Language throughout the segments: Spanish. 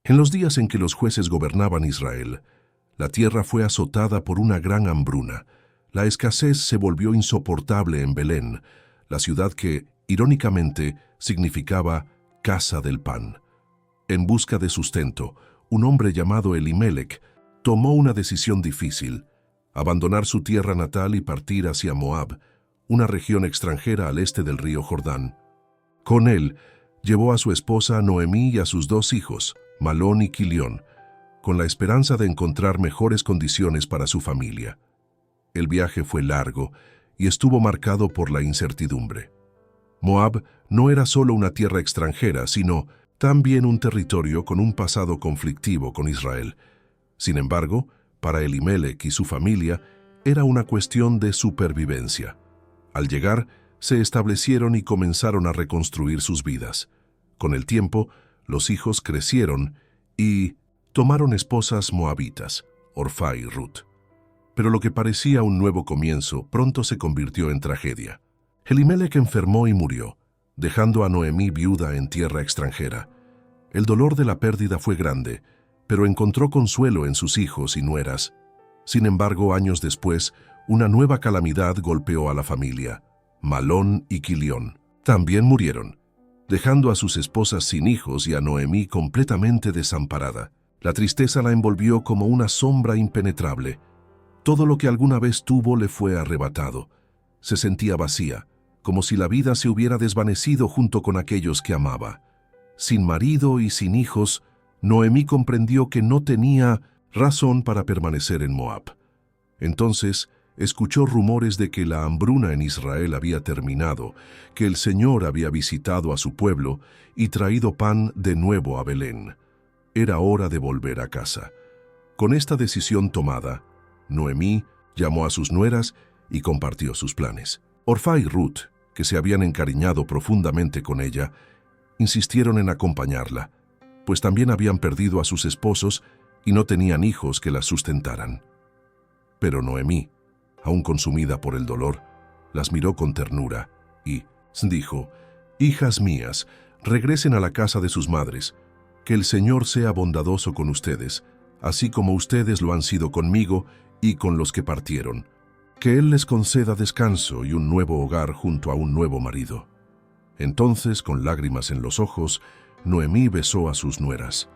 En los días en que los jueces gobernaban Israel, la tierra fue azotada por una gran hambruna. La escasez se volvió insoportable en Belén, la ciudad que, irónicamente, significaba casa del pan. En busca de sustento, un hombre llamado Elimelec tomó una decisión difícil: abandonar su tierra natal y partir hacia Moab, una región extranjera al este del río Jordán. Con él, llevó a su esposa Noemí y a sus 2 hijos, Malón y Quilión, con la esperanza de encontrar mejores condiciones para su familia. El viaje fue largo y estuvo marcado por la incertidumbre. Moab no era solo una tierra extranjera, sino también un territorio con un pasado conflictivo con Israel. Sin embargo, para Elimelec y su familia, era una cuestión de supervivencia. Al llegar, se establecieron y comenzaron a reconstruir sus vidas. Con el tiempo, los hijos crecieron y tomaron esposas moabitas, Orfá y Ruth. Pero lo que parecía un nuevo comienzo pronto se convirtió en tragedia. Elimelec enfermó y murió, dejando a Noemí viuda en tierra extranjera. El dolor de la pérdida fue grande, pero encontró consuelo en sus hijos y nueras. Sin embargo, años después, una nueva calamidad golpeó a la familia. Malón y Quilión también murieron, dejando a sus esposas sin hijos y a Noemí completamente desamparada. La tristeza la envolvió como una sombra impenetrable. Todo lo que alguna vez tuvo le fue arrebatado. Se sentía vacía, como si la vida se hubiera desvanecido junto con aquellos que amaba. Sin marido y sin hijos, Noemí comprendió que no tenía razón para permanecer en Moab. Entonces, escuchó rumores de que la hambruna en Israel había terminado, que el Señor había visitado a su pueblo y traído pan de nuevo a Belén. Era hora de volver a casa. Con esta decisión tomada, Noemí llamó a sus nueras y compartió sus planes. Orfá y Ruth, que se habían encariñado profundamente con ella, insistieron en acompañarla, pues también habían perdido a sus esposos y no tenían hijos que las sustentaran. Pero Noemí, aún consumida por el dolor, las miró con ternura y dijo: «Hijas mías, regresen a la casa de sus madres. Que el Señor sea bondadoso con ustedes, así como ustedes lo han sido conmigo y con los que partieron. Que Él les conceda descanso y un nuevo hogar junto a un nuevo marido». Entonces, con lágrimas en los ojos, Noemí besó a sus nueras.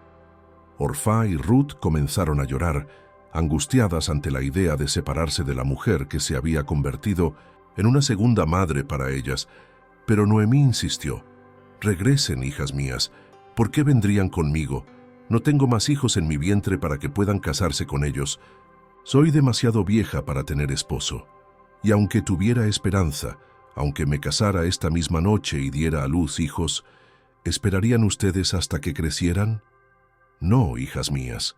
Orfá y Ruth comenzaron a llorar, angustiadas ante la idea de separarse de la mujer que se había convertido en una segunda madre para ellas. Pero Noemí insistió: «Regresen, hijas mías. ¿Por qué vendrían conmigo? No tengo más hijos en mi vientre para que puedan casarse con ellos. Soy demasiado vieja para tener esposo. Y aunque tuviera esperanza, aunque me casara esta misma noche y diera a luz hijos, ¿esperarían ustedes hasta que crecieran? No, hijas mías.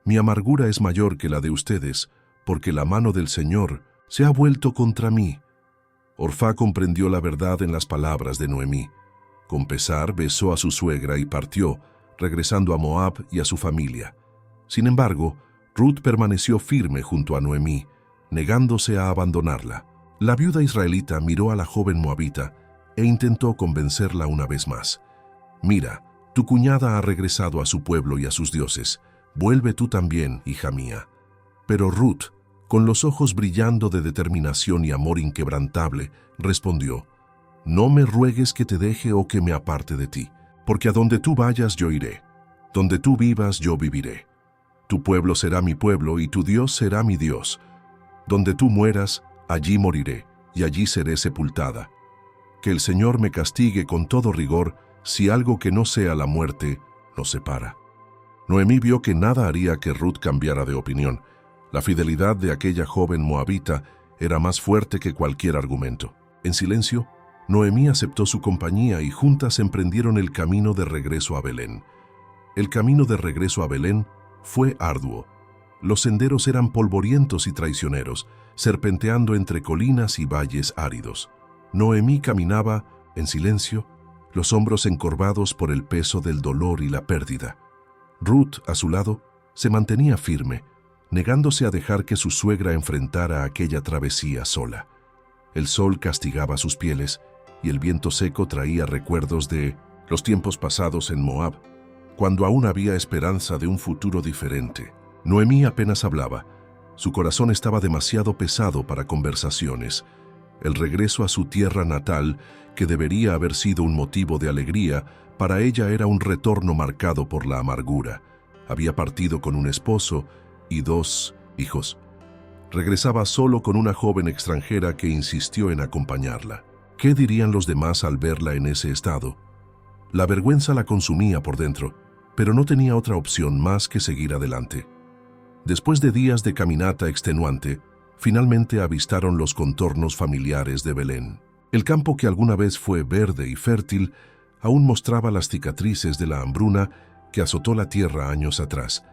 Mi amargura es mayor que la de ustedes, porque la mano del Señor se ha vuelto contra mí». Orfá comprendió la verdad en las palabras de Noemí. Con pesar besó a su suegra y partió, regresando a Moab y a su familia. Sin embargo, Ruth permaneció firme junto a Noemí, negándose a abandonarla. La viuda israelita miró a la joven moabita e intentó convencerla una vez más. «Mira, tu cuñada ha regresado a su pueblo y a sus dioses. Vuelve tú también, hija mía». Pero Ruth, con los ojos brillando de determinación y amor inquebrantable, respondió: «No me ruegues que te deje o que me aparte de ti, porque a donde tú vayas yo iré, donde tú vivas yo viviré. Tu pueblo será mi pueblo y tu Dios será mi Dios. Donde tú mueras, allí moriré, y allí seré sepultada. Que el Señor me castigue con todo rigor si algo que no sea la muerte nos separa». Noemí vio que nada haría que Ruth cambiara de opinión. La fidelidad de aquella joven moabita era más fuerte que cualquier argumento. En silencio, Noemí aceptó su compañía y juntas emprendieron el camino de regreso a Belén. El camino de regreso a Belén fue arduo. Los senderos eran polvorientos y traicioneros, serpenteando entre colinas y valles áridos. Noemí caminaba, en silencio, los hombros encorvados por el peso del dolor y la pérdida. Ruth, a su lado, se mantenía firme, negándose a dejar que su suegra enfrentara aquella travesía sola. El sol castigaba sus pieles y el viento seco traía recuerdos de los tiempos pasados en Moab. cuando aún había esperanza de un futuro diferente. Noemí apenas hablaba. Su corazón estaba demasiado pesado para conversaciones. El regreso a su tierra natal, que debería haber sido un motivo de alegría, para ella era un retorno marcado por la amargura. Había partido con un esposo y 2 hijos. Regresaba solo con una joven extranjera que insistió en acompañarla. ¿Qué dirían los demás al verla en ese estado? La vergüenza la consumía por dentro, pero no tenía otra opción más que seguir adelante. Después de días de caminata extenuante, finalmente avistaron los contornos familiares de Belén. El campo que alguna vez fue verde y fértil aún mostraba las cicatrices de la hambruna que azotó la tierra años atrás,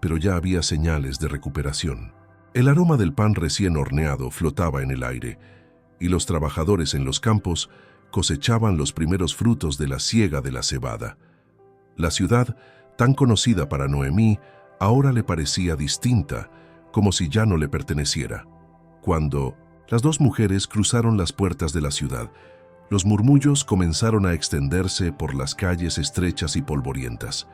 pero ya había señales de recuperación. El aroma del pan recién horneado flotaba en el aire, y los trabajadores en los campos cosechaban los primeros frutos de la siega de la cebada. La ciudad, tan conocida para Noemí, ahora le parecía distinta, como si ya no le perteneciera. Cuando las 2 mujeres cruzaron las puertas de la ciudad, los murmullos comenzaron a extenderse por las calles estrechas y polvorientas.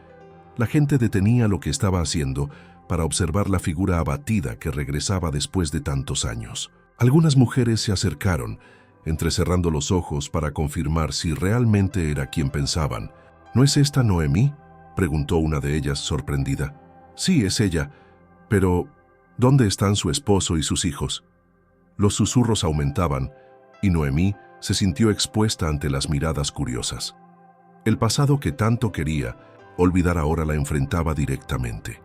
La gente detenía lo que estaba haciendo para observar la figura abatida que regresaba después de tantos años. Algunas mujeres se acercaron, entrecerrando los ojos para confirmar si realmente era quien pensaban. ¿No es esta Noemí?, preguntó una de ellas sorprendida. Sí, es ella, pero ¿dónde están su esposo y sus hijos? Los susurros aumentaban, y Noemí se sintió expuesta ante las miradas curiosas. El pasado que tanto quería olvidar ahora la enfrentaba directamente.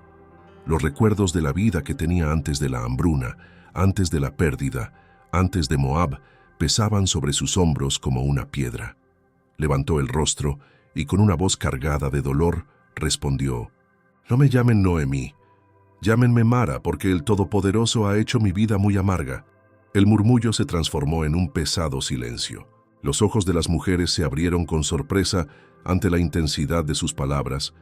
Los recuerdos de la vida que tenía antes de la hambruna, antes de la pérdida, antes de Moab, pesaban sobre sus hombros como una piedra. Levantó el rostro y con una voz cargada de dolor respondió: «No me llamen Noemí, llámenme Mara, porque el Todopoderoso ha hecho mi vida muy amarga». El murmullo se transformó en un pesado silencio. Los ojos de las mujeres se abrieron con sorpresa ante la intensidad de sus palabras.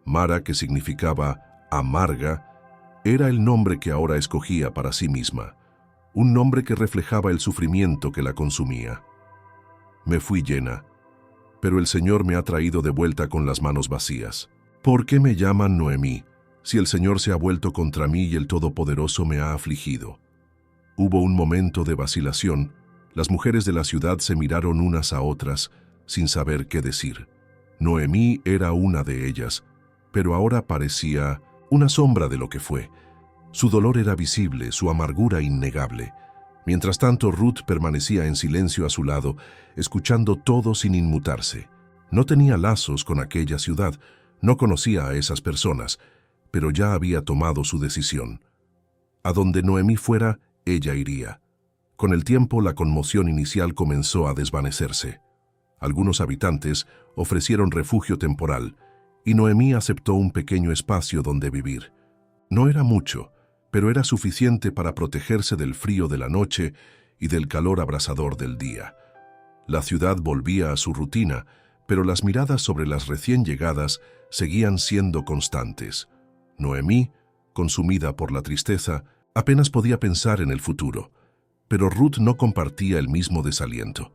Mara, que significaba amarga, era el nombre que ahora escogía para sí misma, un nombre que reflejaba el sufrimiento que la consumía. Me fui llena, pero el Señor me ha traído de vuelta con las manos vacías. ¿Por qué me llaman Noemí, si el Señor se ha vuelto contra mí y el Todopoderoso me ha afligido? Hubo un momento de vacilación. Las mujeres de la ciudad se miraron unas a otras, sin saber qué decir. Noemí era una de ellas, pero ahora parecía una sombra de lo que fue. Su dolor era visible, su amargura innegable. Mientras tanto, Ruth permanecía en silencio a su lado, escuchando todo sin inmutarse. No tenía lazos con aquella ciudad, no conocía a esas personas, pero ya había tomado su decisión. A donde Noemí fuera, ella iría. Con el tiempo, la conmoción inicial comenzó a desvanecerse. Algunos habitantes ofrecieron refugio temporal, y Noemí aceptó un pequeño espacio donde vivir. No era mucho, pero era suficiente para protegerse del frío de la noche y del calor abrasador del día. La ciudad volvía a su rutina, pero las miradas sobre las recién llegadas seguían siendo constantes. Noemí, consumida por la tristeza, apenas podía pensar en el futuro, pero Ruth no compartía el mismo desaliento.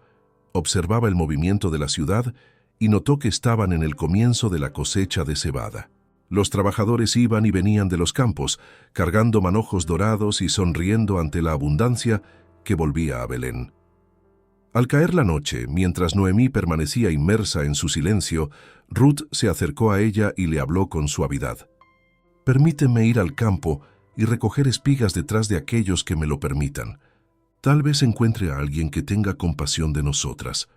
Observaba el movimiento de la ciudad y notó que estaban en el comienzo de la cosecha de cebada. Los trabajadores iban y venían de los campos, cargando manojos dorados y sonriendo ante la abundancia que volvía a Belén. Al caer la noche, mientras Noemí permanecía inmersa en su silencio, Ruth se acercó a ella y le habló con suavidad. «Permíteme ir al campo y recoger espigas detrás de aquellos que me lo permitan. Tal vez encuentre a alguien que tenga compasión de nosotras».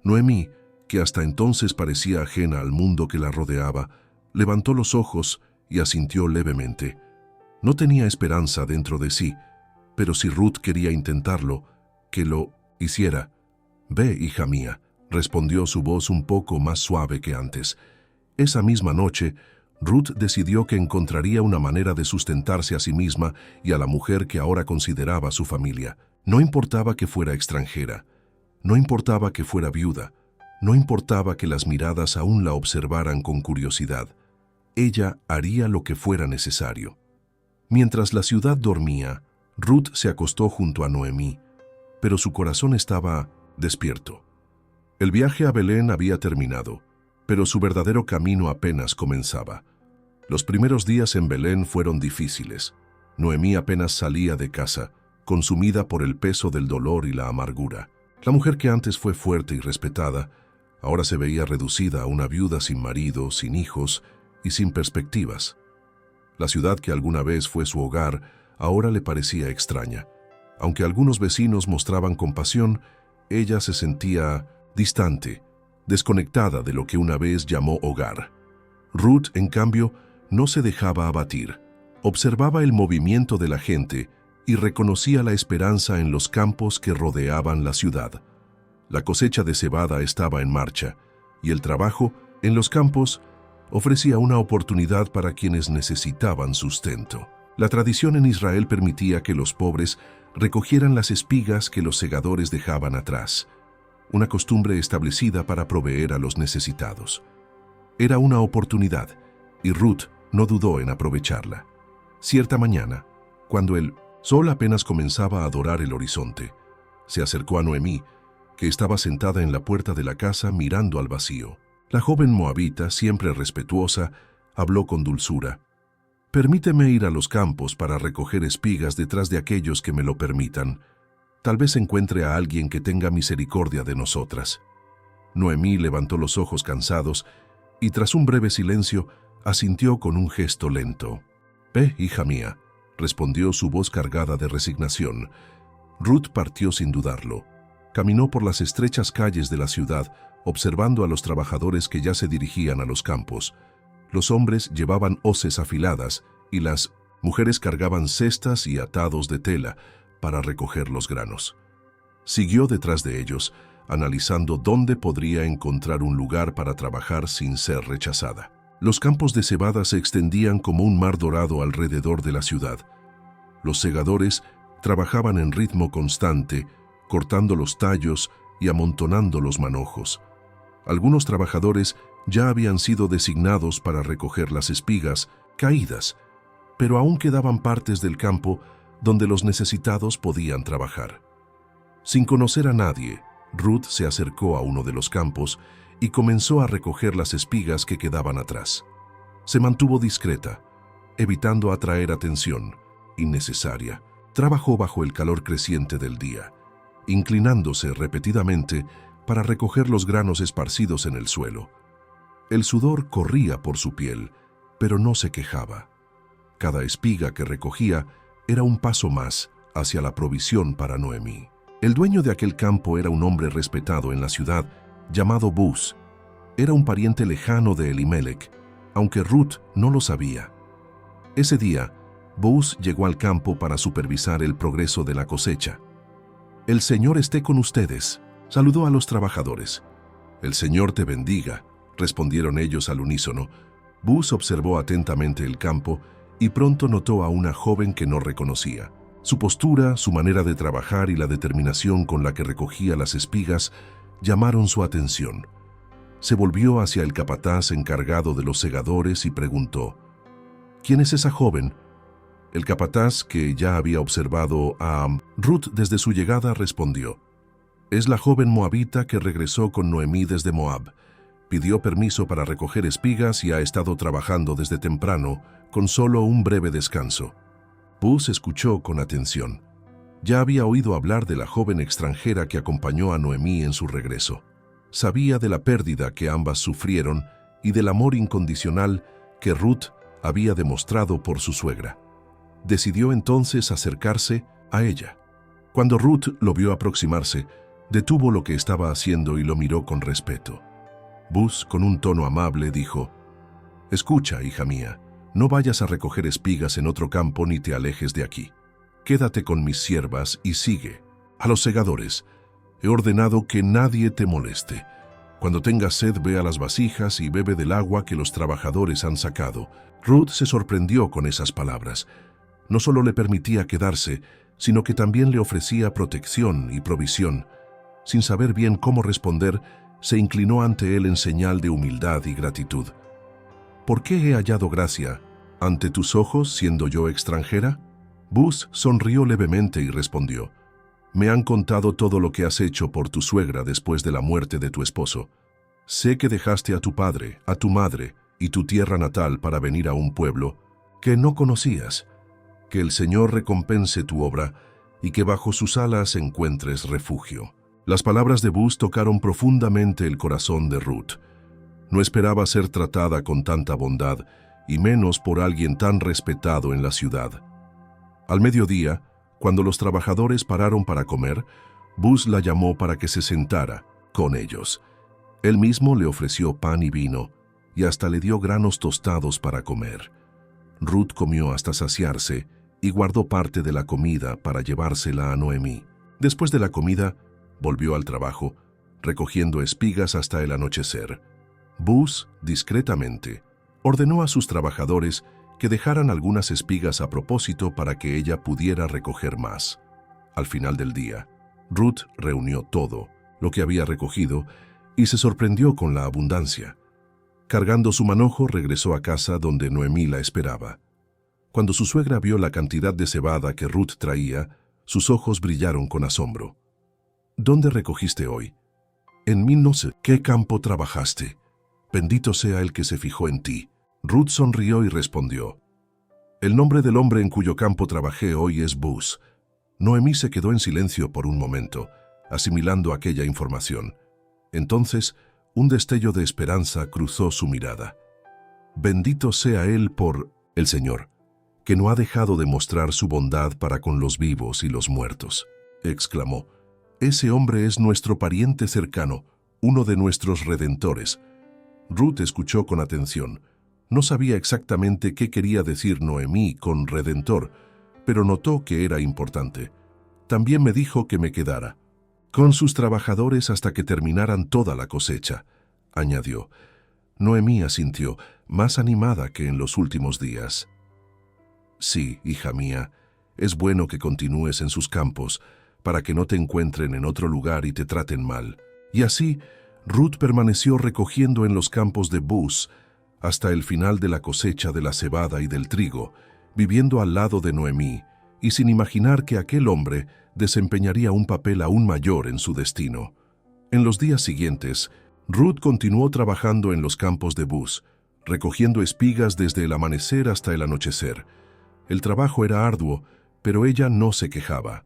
Noemí, que hasta entonces parecía ajena al mundo que la rodeaba, levantó los ojos y asintió levemente. No tenía esperanza dentro de sí, pero si Ruth quería intentarlo, que lo hiciera. «Ve, hija mía», respondió su voz un poco más suave que antes. Esa misma noche, Ruth decidió que encontraría una manera de sustentarse a sí misma y a la mujer que ahora consideraba su familia. No importaba que fuera extranjera, no importaba que fuera viuda, no importaba que las miradas aún la observaran con curiosidad. Ella haría lo que fuera necesario. Mientras la ciudad dormía, Ruth se acostó junto a Noemí, pero su corazón estaba despierto. El viaje a Belén había terminado, pero su verdadero camino apenas comenzaba. Los primeros días en Belén fueron difíciles. Noemí apenas salía de casa, consumida por el peso del dolor y la amargura. La mujer que antes fue fuerte y respetada, ahora se veía reducida a una viuda sin marido, sin hijos y sin perspectivas. La ciudad que alguna vez fue su hogar, ahora le parecía extraña. Aunque algunos vecinos mostraban compasión, ella se sentía distante, desconectada de lo que una vez llamó hogar. Ruth, en cambio, no se dejaba abatir. Observaba el movimiento de la gente y reconocía la esperanza en los campos que rodeaban la ciudad. La cosecha de cebada estaba en marcha, y el trabajo en los campos ofrecía una oportunidad para quienes necesitaban sustento. La tradición en Israel permitía que los pobres recogieran las espigas que los segadores dejaban atrás, una costumbre establecida para proveer a los necesitados. Era una oportunidad, y Ruth no dudó en aprovecharla. Cierta mañana, cuando el sol apenas comenzaba a dorar el horizonte, se acercó a Noemí, que estaba sentada en la puerta de la casa mirando al vacío. La joven moabita, siempre respetuosa, habló con dulzura. «Permíteme ir a los campos para recoger espigas detrás de aquellos que me lo permitan. Tal vez encuentre a alguien que tenga misericordia de nosotras». Noemí levantó los ojos cansados y, tras un breve silencio, asintió con un gesto lento. «Ve, hija mía», respondió su voz cargada de resignación. Ruth partió sin dudarlo. Caminó por las estrechas calles de la ciudad, observando a los trabajadores que ya se dirigían a los campos. Los hombres llevaban hoces afiladas y las mujeres cargaban cestas y atados de tela para recoger los granos. Siguió detrás de ellos, analizando dónde podría encontrar un lugar para trabajar sin ser rechazada. Los campos de cebada se extendían como un mar dorado alrededor de la ciudad. Los segadores trabajaban en ritmo constante, cortando los tallos y amontonando los manojos. Algunos trabajadores ya habían sido designados para recoger las espigas caídas, pero aún quedaban partes del campo donde los necesitados podían trabajar. Sin conocer a nadie, Ruth se acercó a uno de los campos y comenzó a recoger las espigas que quedaban atrás. Se mantuvo discreta, evitando atraer atención innecesaria. Trabajó bajo el calor creciente del día, inclinándose repetidamente para recoger los granos esparcidos en el suelo. El sudor corría por su piel, pero no se quejaba. Cada espiga que recogía era un paso más hacia la provisión para Noemí. El dueño de aquel campo era un hombre respetado en la ciudad, llamado Buz. Era un pariente lejano de Elimelech, aunque Ruth no lo sabía. Ese día, Buz llegó al campo para supervisar el progreso de la cosecha. «El Señor esté con ustedes», saludó a los trabajadores. «El Señor te bendiga», respondieron ellos al unísono. Buz observó atentamente el campo y pronto notó a una joven que no reconocía. Su postura, su manera de trabajar y la determinación con la que recogía las espigas llamaron su atención. Se volvió hacia el capataz encargado de los segadores y preguntó: «¿Quién es esa joven?». El capataz, que ya había observado a Ruth desde su llegada, respondió: «Es la joven moabita que regresó con Noemí desde Moab. Pidió permiso para recoger espigas y ha estado trabajando desde temprano, con solo un breve descanso». Buz escuchó con atención. Ya había oído hablar de la joven extranjera que acompañó a Noemí en su regreso. Sabía de la pérdida que ambas sufrieron y del amor incondicional que Ruth había demostrado por su suegra. Decidió entonces acercarse a ella. Cuando Ruth lo vio aproximarse, detuvo lo que estaba haciendo y lo miró con respeto. Buz, con un tono amable, dijo: «Escucha, hija mía, no vayas a recoger espigas en otro campo ni te alejes de aquí. Quédate con mis siervas y sigue a los segadores. He ordenado que nadie te moleste. Cuando tengas sed, ve a las vasijas y bebe del agua que los trabajadores han sacado». Ruth se sorprendió con esas palabras. No solo le permitía quedarse, sino que también le ofrecía protección y provisión. Sin saber bien cómo responder, se inclinó ante él en señal de humildad y gratitud. «¿Por qué he hallado gracia ante tus ojos, siendo yo extranjera?». Buz sonrió levemente y respondió: «Me han contado todo lo que has hecho por tu suegra después de la muerte de tu esposo. sé que dejaste a tu padre, a tu madre y tu tierra natal para venir a un pueblo que no conocías. Que el Señor recompense tu obra y que bajo sus alas encuentres refugio». Las palabras de Buz tocaron profundamente el corazón de Ruth. No esperaba ser tratada con tanta bondad, y menos por alguien tan respetado en la ciudad. Al mediodía, cuando los trabajadores pararon para comer, Buz la llamó para que se sentara con ellos. Él mismo le ofreció pan y vino, y hasta le dio granos tostados para comer. Ruth comió hasta saciarse y guardó parte de la comida para llevársela a Noemí. Después de la comida, volvió al trabajo, recogiendo espigas hasta el anochecer. Buz, discretamente, ordenó a sus trabajadores que dejaran algunas espigas a propósito para que ella pudiera recoger más. Al final del día, Ruth reunió todo lo que había recogido y se sorprendió con la abundancia. Cargando su manojo, regresó a casa donde Noemí la esperaba. Cuando su suegra vio la cantidad de cebada que Ruth traía, sus ojos brillaron con asombro. «¿Dónde recogiste hoy?» «En mí no sé qué campo trabajaste. Bendito sea el que se fijó en ti». Ruth sonrió y respondió: «El nombre del hombre en cuyo campo trabajé hoy es Buz». Noemí se quedó en silencio por un momento, asimilando aquella información. Entonces, un destello de esperanza cruzó su mirada. «Bendito sea él por el Señor, que no ha dejado de mostrar su bondad para con los vivos y los muertos», exclamó. «Ese hombre es nuestro pariente cercano, uno de nuestros redentores». Ruth escuchó con atención. No sabía exactamente qué quería decir Noemí con redentor, pero notó que era importante. «También me dijo que me quedara con sus trabajadores hasta que terminaran toda la cosecha», añadió. Noemí asintió, más animada que en los últimos días. «Sí, hija mía, es bueno que continúes en sus campos, para que no te encuentren en otro lugar y te traten mal». Y así, Ruth permaneció recogiendo en los campos de Buz hasta el final de la cosecha de la cebada y del trigo, viviendo al lado de Noemí, y sin imaginar que aquel hombre desempeñaría un papel aún mayor en su destino. En los días siguientes, Ruth continuó trabajando en los campos de Buz, recogiendo espigas desde el amanecer hasta el anochecer. El trabajo era arduo, pero ella no se quejaba.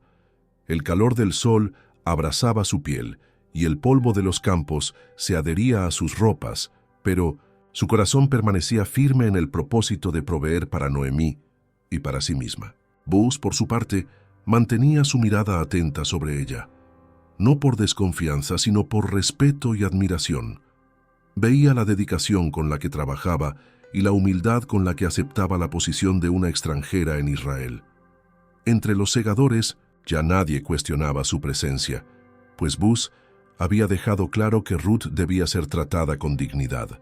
El calor del sol abrasaba su piel y el polvo de los campos se adhería a sus ropas, pero su corazón permanecía firme en el propósito de proveer para Noemí y para sí misma. Buz, por su parte, mantenía su mirada atenta sobre ella, no por desconfianza, sino por respeto y admiración. Veía la dedicación con la que trabajaba y la humildad con la que aceptaba la posición de una extranjera en Israel. Entre los segadores ya nadie cuestionaba su presencia, pues Buz había dejado claro que Ruth debía ser tratada con dignidad.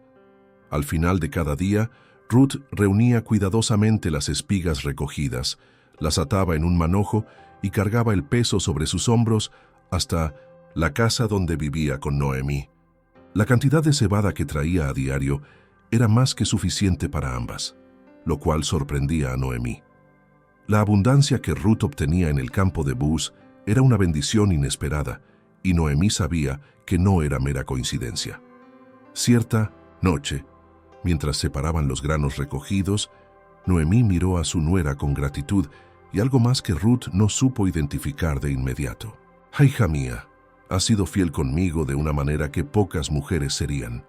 Al final de cada día, Ruth reunía cuidadosamente las espigas recogidas, las ataba en un manojo y cargaba el peso sobre sus hombros hasta la casa donde vivía con Noemí. La cantidad de cebada que traía a diario era más que suficiente para ambas, lo cual sorprendía a Noemí. La abundancia que Ruth obtenía en el campo de Buz era una bendición inesperada, y Noemí sabía que no era mera coincidencia. Cierta noche, mientras separaban los granos recogidos, Noemí miró a su nuera con gratitud y algo más que Ruth no supo identificar de inmediato. «Hija mía, has sido fiel conmigo de una manera que pocas mujeres serían»,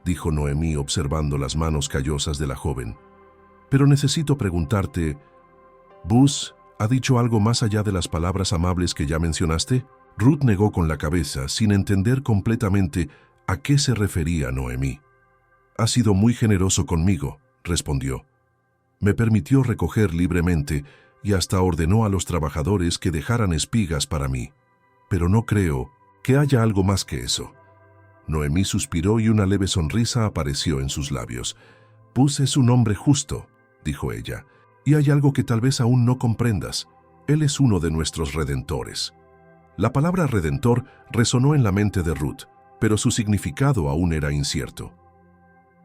dijo Noemí observando las manos callosas de la joven. «Pero necesito preguntarte, ¿Buz ha dicho algo más allá de las palabras amables que ya mencionaste?» Ruth negó con la cabeza, sin entender completamente a qué se refería Noemí. «Ha sido muy generoso conmigo», respondió. «Me permitió recoger libremente y hasta ordenó a los trabajadores que dejaran espigas para mí. Pero no creo que haya algo más que eso». Noemí suspiró y una leve sonrisa apareció en sus labios. «Buz es un hombre justo», dijo ella, «y hay algo que tal vez aún no comprendas. Él es uno de nuestros redentores». La palabra redentor resonó en la mente de Ruth, pero su significado aún era incierto.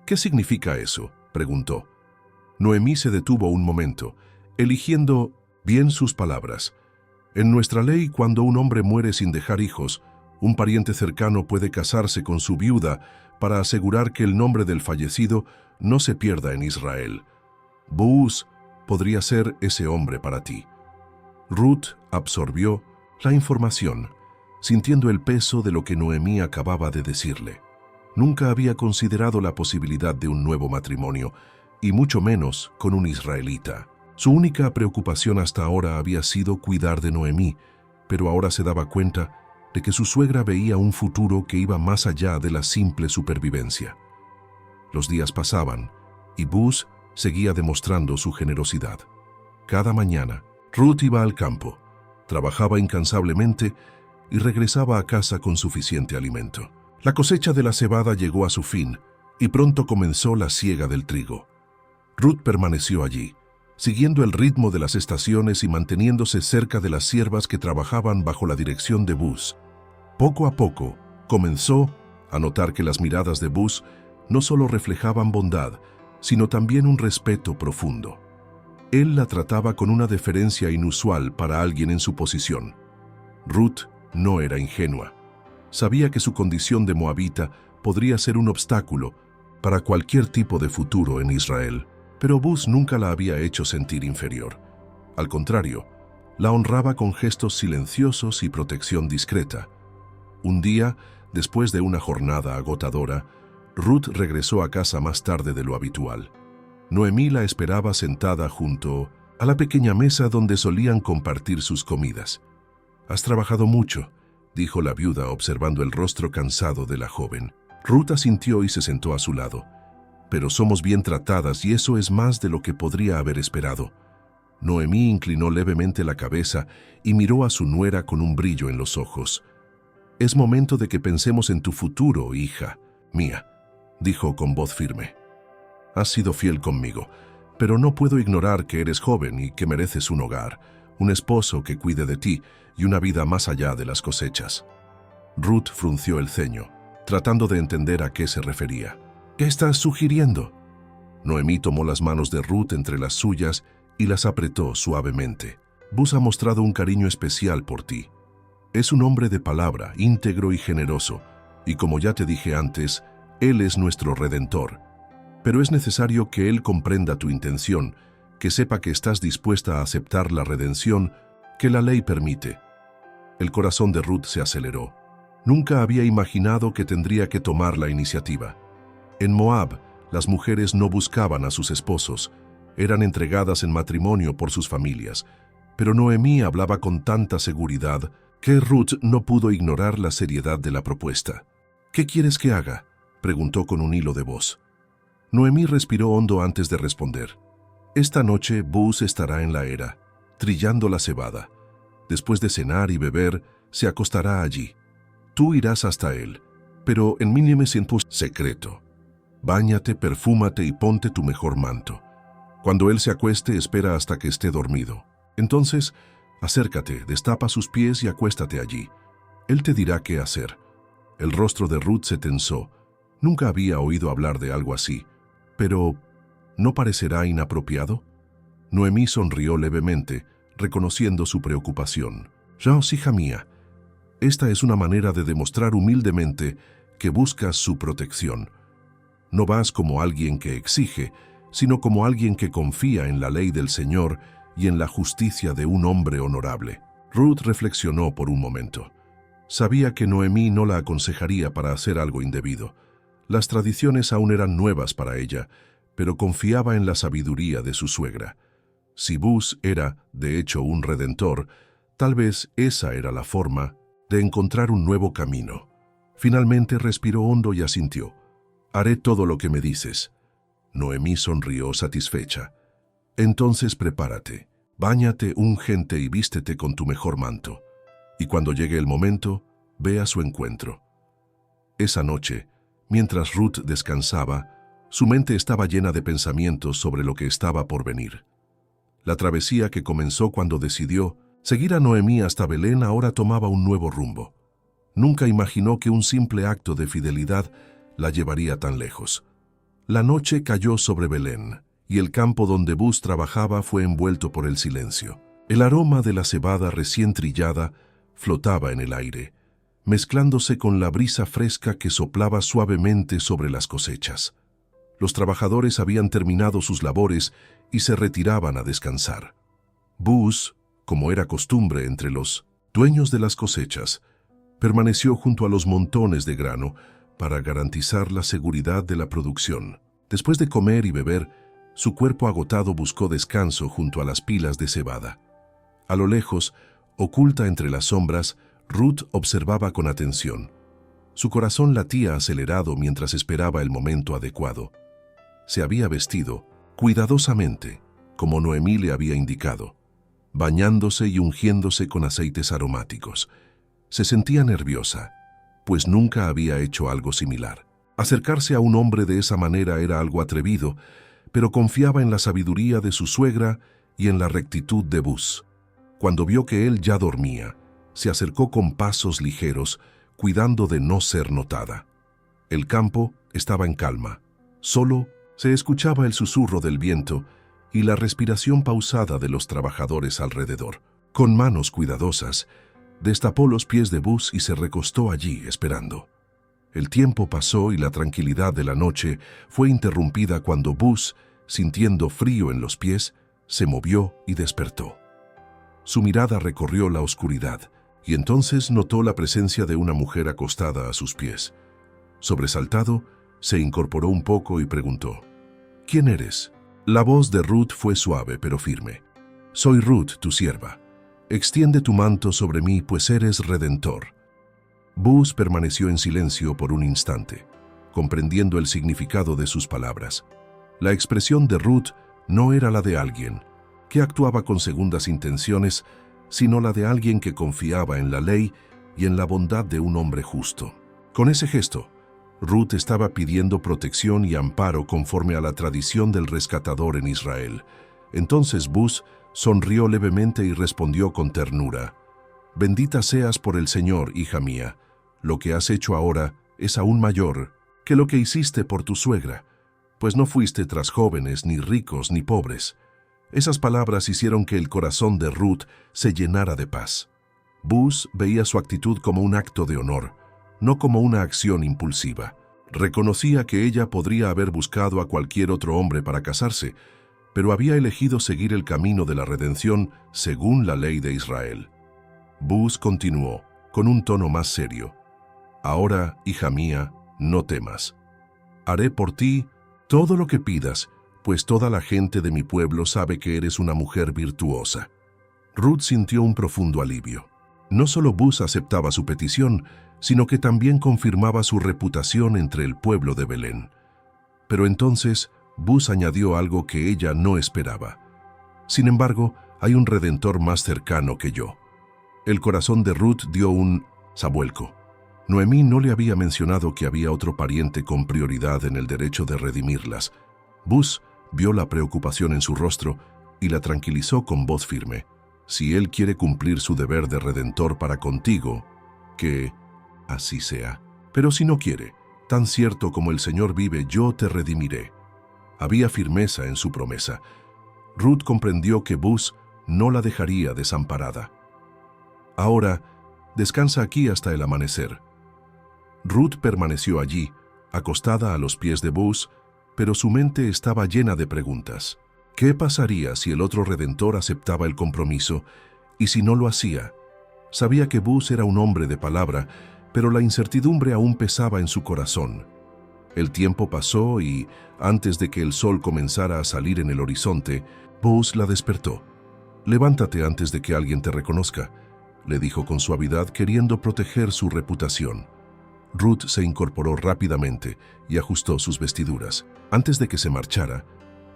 «¿Qué significa eso?», preguntó. Noemí se detuvo un momento, eligiendo bien sus palabras. «En nuestra ley, cuando un hombre muere sin dejar hijos, Un pariente cercano puede casarse con su viuda para asegurar que el nombre del fallecido no se pierda en Israel. Boaz podría ser ese hombre para ti. Ruth absorbió la información, sintiendo el peso de lo que Noemí acababa de decirle. Nunca había considerado la posibilidad de un nuevo matrimonio, y mucho menos con un israelita. Su única preocupación hasta ahora había sido cuidar de Noemí, pero ahora se daba cuenta de que su suegra veía un futuro que iba más allá de la simple supervivencia. Los días pasaban, y Boaz seguía demostrando su generosidad. Cada mañana, Ruth iba al campo, trabajaba incansablemente y regresaba a casa con suficiente alimento. La cosecha de la cebada llegó a su fin y pronto comenzó la siega del trigo. Ruth permaneció allí, siguiendo el ritmo de las estaciones y manteniéndose cerca de las siervas que trabajaban bajo la dirección de Boaz. Poco a poco, comenzó a notar que las miradas de Boaz no solo reflejaban bondad, sino también un respeto profundo. Él la trataba con una deferencia inusual para alguien en su posición. Ruth no era ingenua. Sabía que su condición de moabita podría ser un obstáculo para cualquier tipo de futuro en Israel, pero Boaz nunca la había hecho sentir inferior. Al contrario, la honraba con gestos silenciosos y protección discreta. Un día, después de una jornada agotadora, Ruth regresó a casa más tarde de lo habitual. Noemí la esperaba sentada junto a la pequeña mesa donde solían compartir sus comidas. «Has trabajado mucho», dijo la viuda observando el rostro cansado de la joven. Ruth asintió y se sentó a su lado. «Pero somos bien tratadas y eso es más de lo que podría haber esperado». Noemí inclinó levemente la cabeza y miró a su nuera con un brillo en los ojos. «Es momento de que pensemos en tu futuro, hija mía», dijo con voz firme. «Has sido fiel conmigo, pero no puedo ignorar que eres joven y que mereces un hogar, un esposo que cuide de ti y una vida más allá de las cosechas». Ruth frunció el ceño, tratando de entender a qué se refería. «¿Qué estás sugiriendo?». Noemí tomó las manos de Ruth entre las suyas y las apretó suavemente. «Boaz ha mostrado un cariño especial por ti. Es un hombre de palabra, íntegro y generoso, y como ya te dije antes, él es nuestro Redentor. Pero es necesario que él comprenda tu intención, que sepa que estás dispuesta a aceptar la redención que la ley permite». El corazón de Ruth se aceleró. Nunca había imaginado que tendría que tomar la iniciativa. En Moab, las mujeres no buscaban a sus esposos, eran entregadas en matrimonio por sus familias, pero Noemí hablaba con tanta seguridad que Ruth no pudo ignorar la seriedad de la propuesta. «¿Qué quieres que haga?», preguntó con un hilo de voz. Noemí respiró hondo antes de responder. «Esta noche Boaz estará en la era, trillando la cebada. Después de cenar y beber, se acostará allí. Tú irás hasta él, pero en mí me siento secreto. Báñate, perfúmate y ponte tu mejor manto. Cuando él se acueste, espera hasta que esté dormido. Entonces, acércate, destapa sus pies y acuéstate allí. Él te dirá qué hacer». El rostro de Ruth se tensó. Nunca había oído hablar de algo así. Pero, ¿no parecerá inapropiado? Noemí sonrió levemente, reconociendo su preocupación. «Ya, hija mía, esta es una manera de demostrar humildemente que buscas su protección. No vas como alguien que exige, sino como alguien que confía en la ley del Señor y en la justicia de un hombre honorable». Ruth reflexionó por un momento. Sabía que Noemí no la aconsejaría para hacer algo indebido. Las tradiciones aún eran nuevas para ella, pero confiaba en la sabiduría de su suegra. Si Boaz era, de hecho, un redentor, tal vez esa era la forma de encontrar un nuevo camino. Finalmente respiró hondo y asintió. «Haré todo lo que me dices». Noemí sonrió satisfecha. «Entonces prepárate, báñate, úngete y vístete con tu mejor manto. Y cuando llegue el momento, ve a su encuentro». Esa noche, mientras Ruth descansaba, su mente estaba llena de pensamientos sobre lo que estaba por venir. La travesía que comenzó cuando decidió seguir a Noemí hasta Belén ahora tomaba un nuevo rumbo. Nunca imaginó que un simple acto de fidelidad la llevaría tan lejos. La noche cayó sobre Belén, y el campo donde Boaz trabajaba fue envuelto por el silencio. El aroma de la cebada recién trillada flotaba en el aire. mezclándose con la brisa fresca que soplaba suavemente sobre las cosechas. Los trabajadores habían terminado sus labores y se retiraban a descansar. Buz, como era costumbre entre los dueños de las cosechas, permaneció junto a los montones de grano para garantizar la seguridad de la producción. Después de comer y beber, su cuerpo agotado buscó descanso junto a las pilas de cebada. A lo lejos, oculta entre las sombras, Ruth observaba con atención. Su corazón latía acelerado mientras esperaba el momento adecuado. Se había vestido cuidadosamente, como Noemí le había indicado, bañándose y ungiéndose con aceites aromáticos. Se sentía nerviosa, pues nunca había hecho algo similar. Acercarse a un hombre de esa manera era algo atrevido, pero confiaba en la sabiduría de su suegra y en la rectitud de Buz. Cuando vio que él ya dormía, se acercó con pasos ligeros, cuidando de no ser notada. El campo estaba en calma. Solo se escuchaba el susurro del viento y la respiración pausada de los trabajadores alrededor. Con manos cuidadosas, destapó los pies de Buz y se recostó allí esperando. El tiempo pasó y la tranquilidad de la noche fue interrumpida cuando Buz, sintiendo frío en los pies, se movió y despertó. Su mirada recorrió la oscuridad y entonces notó la presencia de una mujer acostada a sus pies. Sobresaltado, se incorporó un poco y preguntó: «¿Quién eres?». La voz de Ruth fue suave pero firme. «Soy Ruth, tu sierva. Extiende tu manto sobre mí, pues eres redentor». Buz permaneció en silencio por un instante, comprendiendo el significado de sus palabras. La expresión de Ruth no era la de alguien que actuaba con segundas intenciones, sino la de alguien que confiaba en la ley y en la bondad de un hombre justo. Con ese gesto, Ruth estaba pidiendo protección y amparo conforme a la tradición del rescatador en Israel. Entonces Buz sonrió levemente y respondió con ternura: «Bendita seas por el Señor, hija mía. Lo que has hecho ahora es aún mayor que lo que hiciste por tu suegra, pues no fuiste tras jóvenes, ni ricos, ni pobres». Esas palabras hicieron que el corazón de Ruth se llenara de paz. Buz veía su actitud como un acto de honor, no como una acción impulsiva. Reconocía que ella podría haber buscado a cualquier otro hombre para casarse, pero había elegido seguir el camino de la redención según la ley de Israel. Buz continuó, con un tono más serio: «Ahora, hija mía, no temas. Haré por ti todo lo que pidas, pues toda la gente de mi pueblo sabe que eres una mujer virtuosa». Ruth sintió un profundo alivio. No solo Buz aceptaba su petición, sino que también confirmaba su reputación entre el pueblo de Belén. Pero entonces Buz añadió algo que ella no esperaba: «Sin embargo, hay un redentor más cercano que yo». El corazón de Ruth dio un sabuelco. Noemí no le había mencionado que había otro pariente con prioridad en el derecho de redimirlas. Buz vio la preocupación en su rostro y la tranquilizó con voz firme: «Si él quiere cumplir su deber de redentor para contigo, que así sea. Pero si no quiere, tan cierto como el Señor vive, yo te redimiré». Había firmeza en su promesa. Ruth comprendió que Buz no la dejaría desamparada. «Ahora, descansa aquí hasta el amanecer». Ruth permaneció allí, acostada a los pies de Buz, pero su mente estaba llena de preguntas. ¿Qué pasaría si el otro redentor aceptaba el compromiso? Y si no lo hacía. Sabía que Buz era un hombre de palabra, pero la incertidumbre aún pesaba en su corazón. El tiempo pasó y, antes de que el sol comenzara a salir en el horizonte, Buz la despertó. «Levántate antes de que alguien te reconozca», le dijo con suavidad, queriendo proteger su reputación. Ruth se incorporó rápidamente y ajustó sus vestiduras. Antes de que se marchara,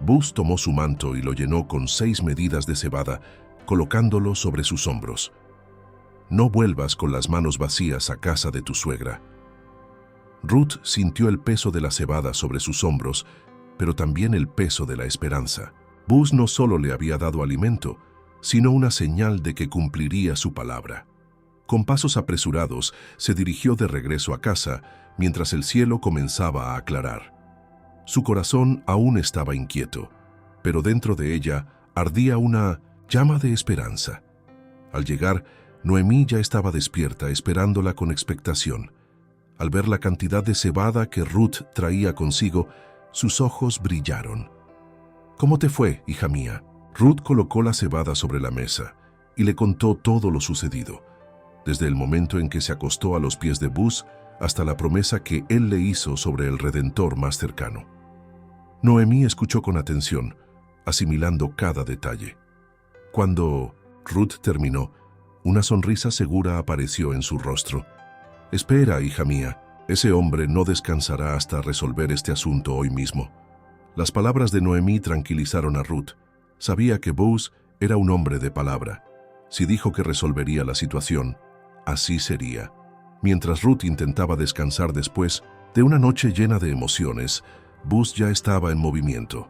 Buz tomó su manto y lo llenó con 6 medidas de cebada, colocándolo sobre sus hombros. «No vuelvas con las manos vacías a casa de tu suegra». Ruth sintió el peso de la cebada sobre sus hombros, pero también el peso de la esperanza. Buz no solo le había dado alimento, sino una señal de que cumpliría su palabra. Con pasos apresurados, se dirigió de regreso a casa, mientras el cielo comenzaba a aclarar. Su corazón aún estaba inquieto, pero dentro de ella ardía una llama de esperanza. Al llegar, Noemí ya estaba despierta, esperándola con expectación. Al ver la cantidad de cebada que Ruth traía consigo, sus ojos brillaron. «¿Cómo te fue, hija mía?». Ruth colocó la cebada sobre la mesa y le contó todo lo sucedido, desde el momento en que se acostó a los pies de Buz hasta la promesa que él le hizo sobre el Redentor más cercano. Noemí escuchó con atención, asimilando cada detalle. Cuando Ruth terminó, una sonrisa segura apareció en su rostro. «Espera, hija mía, ese hombre no descansará hasta resolver este asunto hoy mismo». Las palabras de Noemí tranquilizaron a Ruth. Sabía que Buz era un hombre de palabra. Si dijo que resolvería la situación, así sería. Mientras Ruth intentaba descansar después de una noche llena de emociones, Buz ya estaba en movimiento.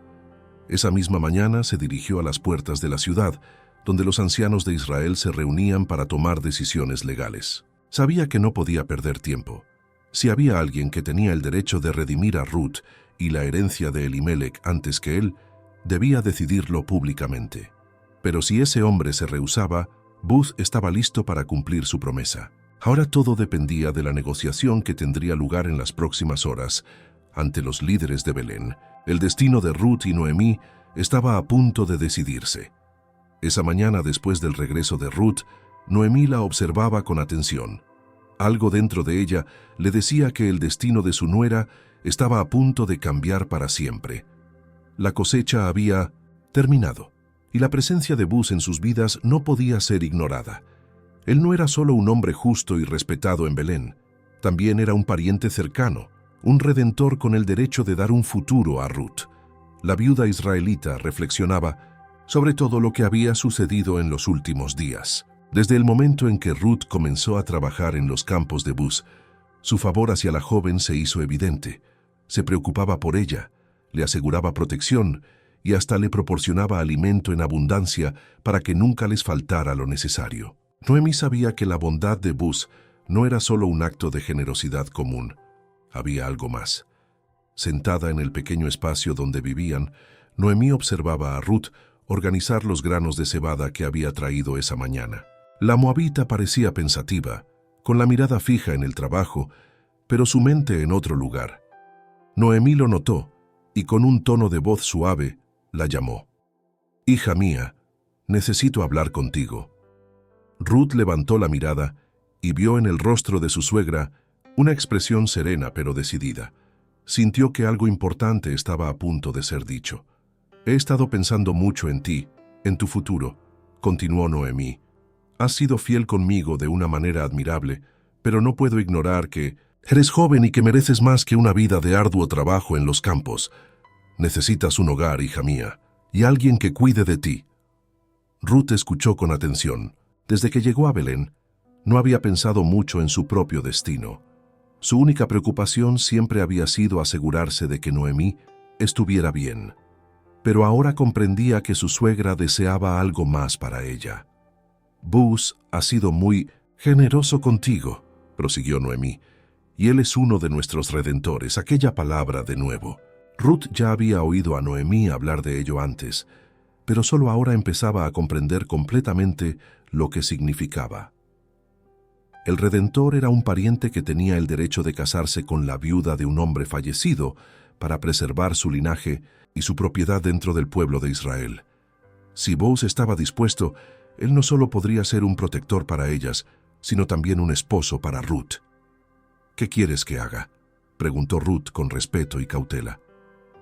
Esa misma mañana se dirigió a las puertas de la ciudad, donde los ancianos de Israel se reunían para tomar decisiones legales. Sabía que no podía perder tiempo. Si había alguien que tenía el derecho de redimir a Ruth y la herencia de Elimelech antes que él, debía decidirlo públicamente. Pero si ese hombre se rehusaba, Buz estaba listo para cumplir su promesa. Ahora todo dependía de la negociación que tendría lugar en las próximas horas. Ante los líderes de Belén, el destino de Ruth y Noemí estaba a punto de decidirse. Esa mañana, después del regreso de Ruth, Noemí la observaba con atención. Algo dentro de ella le decía que el destino de su nuera estaba a punto de cambiar para siempre. La cosecha había terminado, y la presencia de Buz en sus vidas no podía ser ignorada. Él no era solo un hombre justo y respetado en Belén, también era un pariente cercano, un redentor con el derecho de dar un futuro a Ruth. La viuda israelita reflexionaba sobre todo lo que había sucedido en los últimos días. Desde el momento en que Ruth comenzó a trabajar en los campos de Buz, su favor hacia la joven se hizo evidente. Se preocupaba por ella, le aseguraba protección y hasta le proporcionaba alimento en abundancia para que nunca les faltara lo necesario. Noemí sabía que la bondad de Buz no era solo un acto de generosidad común. Había algo más. Sentada en el pequeño espacio donde vivían, Noemí observaba a Ruth organizar los granos de cebada que había traído esa mañana. La moabita parecía pensativa, con la mirada fija en el trabajo, pero su mente en otro lugar. Noemí lo notó y con un tono de voz suave la llamó. «Hija mía, necesito hablar contigo». Ruth levantó la mirada y vio en el rostro de su suegra una expresión serena pero decidida. Sintió que algo importante estaba a punto de ser dicho. «He estado pensando mucho en ti, en tu futuro», continuó Noemí. «Has sido fiel conmigo de una manera admirable, pero no puedo ignorar que eres joven y que mereces más que una vida de arduo trabajo en los campos. Necesitas un hogar, hija mía, y alguien que cuide de ti». Ruth escuchó con atención. Desde que llegó a Belén, no había pensado mucho en su propio destino. Su única preocupación siempre había sido asegurarse de que Noemí estuviera bien. Pero ahora comprendía que su suegra deseaba algo más para ella. «Buz ha sido muy generoso contigo», prosiguió Noemí, «y él es uno de nuestros redentores», aquella palabra de nuevo. Ruth ya había oído a Noemí hablar de ello antes, pero solo ahora empezaba a comprender completamente lo que significaba. El Redentor era un pariente que tenía el derecho de casarse con la viuda de un hombre fallecido para preservar su linaje y su propiedad dentro del pueblo de Israel. Si Buz estaba dispuesto, él no solo podría ser un protector para ellas, sino también un esposo para Ruth. «¿Qué quieres que haga?», preguntó Ruth con respeto y cautela.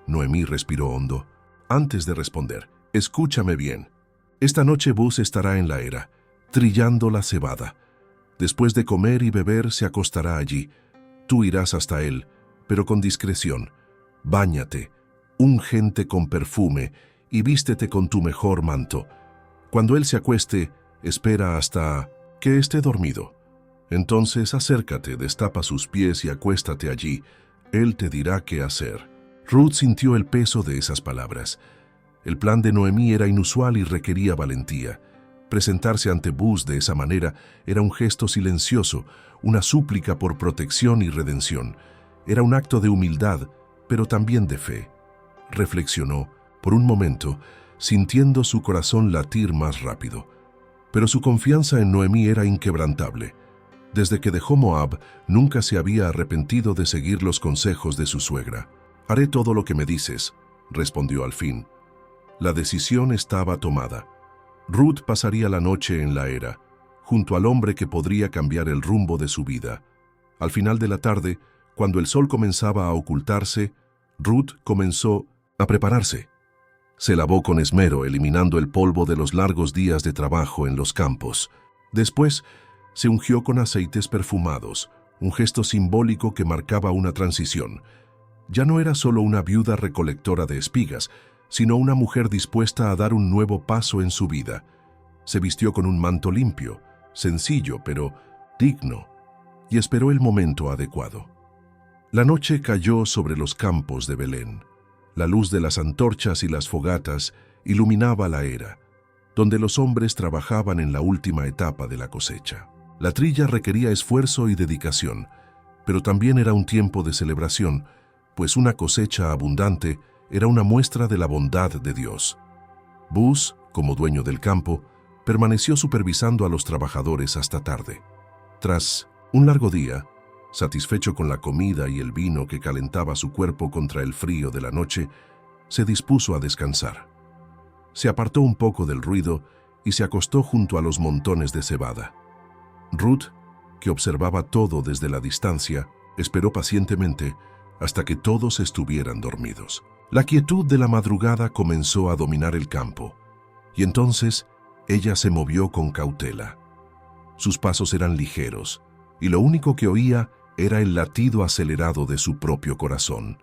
Noemí respiró hondo. Antes de responder, «Escúchame bien. Esta noche Buz estará en la era, trillando la cebada. Después de comer y beber se acostará allí. Tú irás hasta él, pero con discreción. Báñate, ungente con perfume y vístete con tu mejor manto. Cuando él se acueste, espera hasta que esté dormido. Entonces acércate, destapa sus pies y acuéstate allí. Él te dirá qué hacer». Ruth sintió el peso de esas palabras. El plan de Noemí era inusual y requería valentía. Presentarse ante Buz de esa manera era un gesto silencioso, una súplica por protección y redención. Era un acto de humildad, pero también de fe. Reflexionó, por un momento, sintiendo su corazón latir más rápido. Pero su confianza en Noemí era inquebrantable. Desde que dejó Moab, nunca se había arrepentido de seguir los consejos de su suegra. «Haré todo lo que me dices», respondió al fin. La decisión estaba tomada. Ruth pasaría la noche en la era, junto al hombre que podría cambiar el rumbo de su vida. Al final de la tarde, cuando el sol comenzaba a ocultarse, Ruth comenzó a prepararse. Se lavó con esmero, eliminando el polvo de los largos días de trabajo en los campos. Después, se ungió con aceites perfumados, un gesto simbólico que marcaba una transición. Ya no era solo una viuda recolectora de espigas, sino una mujer dispuesta a dar un nuevo paso en su vida. Se vistió con un manto limpio, sencillo pero digno, y esperó el momento adecuado. La noche cayó sobre los campos de Belén. La luz de las antorchas y las fogatas iluminaba la era, donde los hombres trabajaban en la última etapa de la cosecha. La trilla requería esfuerzo y dedicación, pero también era un tiempo de celebración, pues una cosecha abundante era una muestra de la bondad de Dios. Buz, como dueño del campo, permaneció supervisando a los trabajadores hasta tarde. Tras un largo día, satisfecho con la comida y el vino que calentaba su cuerpo contra el frío de la noche, se dispuso a descansar. Se apartó un poco del ruido y se acostó junto a los montones de cebada. Ruth, que observaba todo desde la distancia, esperó pacientemente hasta que todos estuvieran dormidos. La quietud de la madrugada comenzó a dominar el campo, y entonces ella se movió con cautela. Sus pasos eran ligeros, y lo único que oía era el latido acelerado de su propio corazón.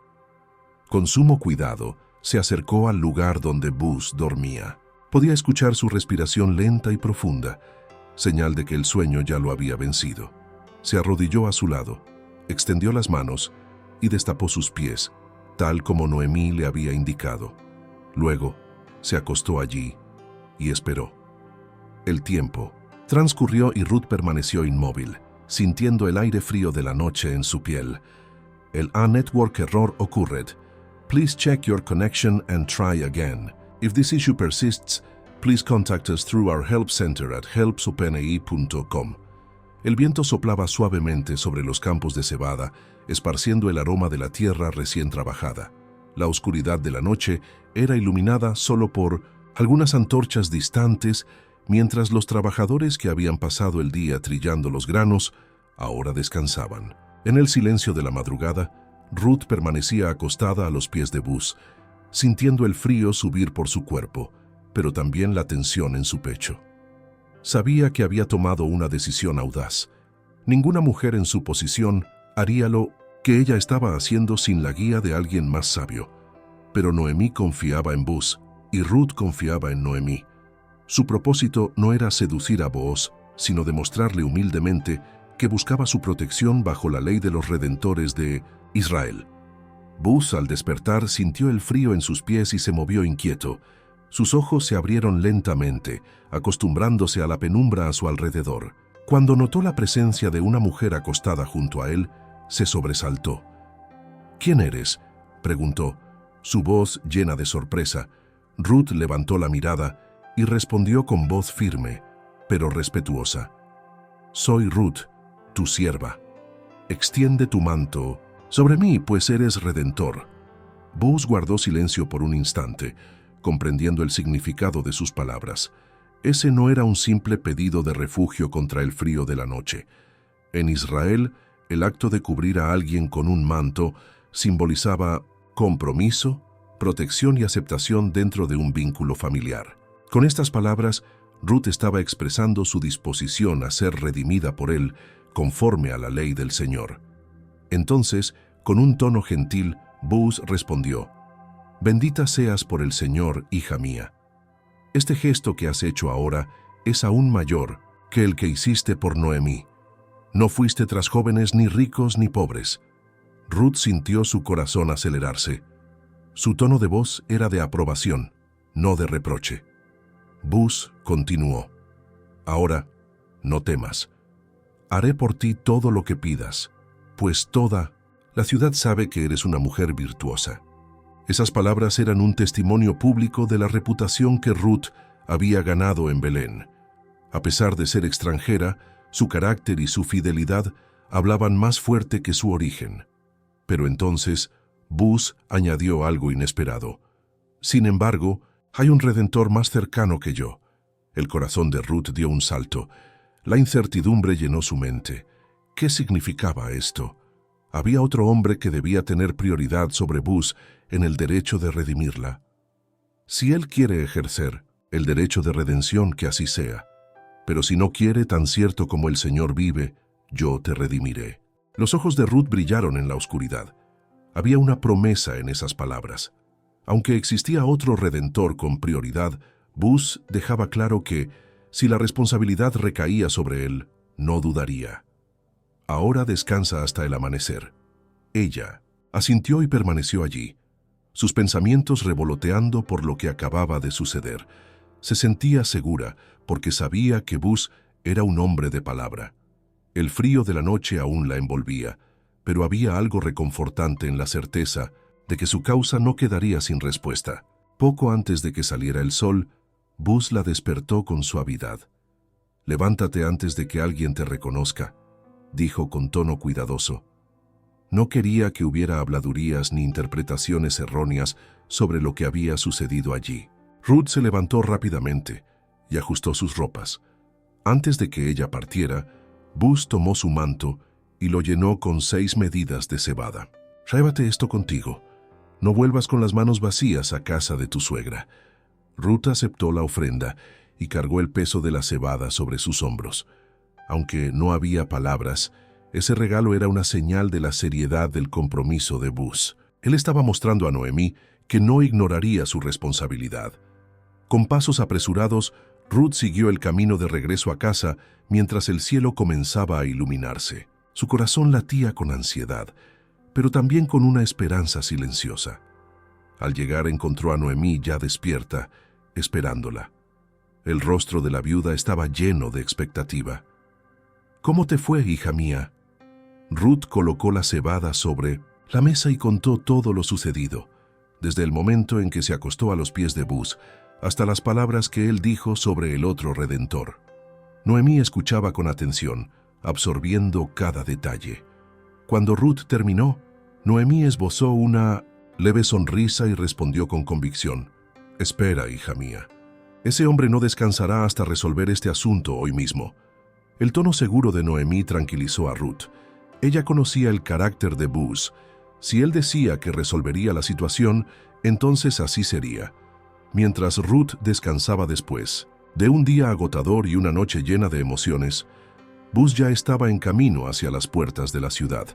Con sumo cuidado, se acercó al lugar donde Buz dormía. Podía escuchar su respiración lenta y profunda, señal de que el sueño ya lo había vencido. Se arrodilló a su lado, extendió las manos y destapó sus pies, tal como Noemí le había indicado. Luego, se acostó allí y esperó. El tiempo transcurrió y Ruth permaneció inmóvil, sintiendo el aire frío de la noche en su piel. El network error ocurred. Please check your connection and try again. If this issue persists, please contact us through our help center at helpsopni.com. El viento soplaba suavemente sobre los campos de cebada, esparciendo el aroma de la tierra recién trabajada. La oscuridad de la noche era iluminada solo por algunas antorchas distantes, mientras los trabajadores que habían pasado el día trillando los granos ahora descansaban. En el silencio de la madrugada, Ruth permanecía acostada a los pies de Buz, sintiendo el frío subir por su cuerpo, pero también la tensión en su pecho. Sabía que había tomado una decisión audaz. Ninguna mujer en su posición haría lo que ella estaba haciendo sin la guía de alguien más sabio. Pero Noemí confiaba en Buz y Ruth confiaba en Noemí. Su propósito no era seducir a Booz, sino demostrarle humildemente que buscaba su protección bajo la ley de los redentores de Israel. Buz, al despertar, sintió el frío en sus pies y se movió inquieto. Sus ojos se abrieron lentamente, acostumbrándose a la penumbra a su alrededor. Cuando notó la presencia de una mujer acostada junto a él, se sobresaltó. «¿Quién eres?», preguntó, su voz llena de sorpresa. Ruth levantó la mirada y respondió con voz firme, pero respetuosa. «Soy Ruth, tu sierva. Extiende tu manto sobre mí, pues eres redentor». Buz guardó silencio por un instante, comprendiendo el significado de sus palabras. Ese no era un simple pedido de refugio contra el frío de la noche. En Israel, el acto de cubrir a alguien con un manto simbolizaba compromiso, protección y aceptación dentro de un vínculo familiar. Con estas palabras, Ruth estaba expresando su disposición a ser redimida por él conforme a la ley del Señor. Entonces, con un tono gentil, Buz respondió: «Bendita seas por el Señor, hija mía. Este gesto que has hecho ahora es aún mayor que el que hiciste por Noemí. No fuiste tras jóvenes ni ricos ni pobres». Ruth sintió su corazón acelerarse. Su tono de voz era de aprobación, no de reproche. Buz continuó: «Ahora, no temas. Haré por ti todo lo que pidas, pues toda la ciudad sabe que eres una mujer virtuosa». Esas palabras eran un testimonio público de la reputación que Ruth había ganado en Belén. A pesar de ser extranjera, su carácter y su fidelidad hablaban más fuerte que su origen. Pero entonces, Buz añadió algo inesperado. Sin embargo, hay un redentor más cercano que yo. El corazón de Ruth dio un salto. La incertidumbre llenó su mente. ¿Qué significaba esto? Había otro hombre que debía tener prioridad sobre Buz en el derecho de redimirla. Si él quiere ejercer el derecho de redención, que así sea. Pero si no quiere, tan cierto como el Señor vive, yo te redimiré. Los ojos de Ruth brillaron en la oscuridad. Había una promesa en esas palabras. Aunque existía otro redentor con prioridad, Buz dejaba claro que, si la responsabilidad recaía sobre él, no dudaría. Ahora descansa hasta el amanecer. Ella asintió y permaneció allí, sus pensamientos revoloteando por lo que acababa de suceder. Se sentía segura porque sabía que Buz era un hombre de palabra. El frío de la noche aún la envolvía, pero había algo reconfortante en la certeza de que su causa no quedaría sin respuesta. Poco antes de que saliera el sol, Buz la despertó con suavidad. «Levántate antes de que alguien te reconozca», dijo con tono cuidadoso. No quería que hubiera habladurías ni interpretaciones erróneas sobre lo que había sucedido allí. Ruth se levantó rápidamente y ajustó sus ropas. Antes de que ella partiera, Buz tomó su manto y lo llenó con 6 medidas de cebada. «Llévate esto contigo. No vuelvas con las manos vacías a casa de tu suegra». Ruth aceptó la ofrenda y cargó el peso de la cebada sobre sus hombros. Aunque no había palabras, ese regalo era una señal de la seriedad del compromiso de Buz. Él estaba mostrando a Noemí que no ignoraría su responsabilidad. Con pasos apresurados, Ruth siguió el camino de regreso a casa mientras el cielo comenzaba a iluminarse. Su corazón latía con ansiedad, pero también con una esperanza silenciosa. Al llegar encontró a Noemí ya despierta, esperándola. El rostro de la viuda estaba lleno de expectativa. «¿Cómo te fue, hija mía?» Ruth colocó la cebada sobre la mesa y contó todo lo sucedido, desde el momento en que se acostó a los pies de Buz hasta las palabras que él dijo sobre el otro redentor. Noemí escuchaba con atención, absorbiendo cada detalle. Cuando Ruth terminó, Noemí esbozó una leve sonrisa y respondió con convicción: «Espera, hija mía. Ese hombre no descansará hasta resolver este asunto hoy mismo». El tono seguro de Noemí tranquilizó a Ruth. Ella conocía el carácter de Buz. Si él decía que resolvería la situación, entonces así sería. Mientras Ruth descansaba después de un día agotador y una noche llena de emociones, Buz ya estaba en camino hacia las puertas de la ciudad.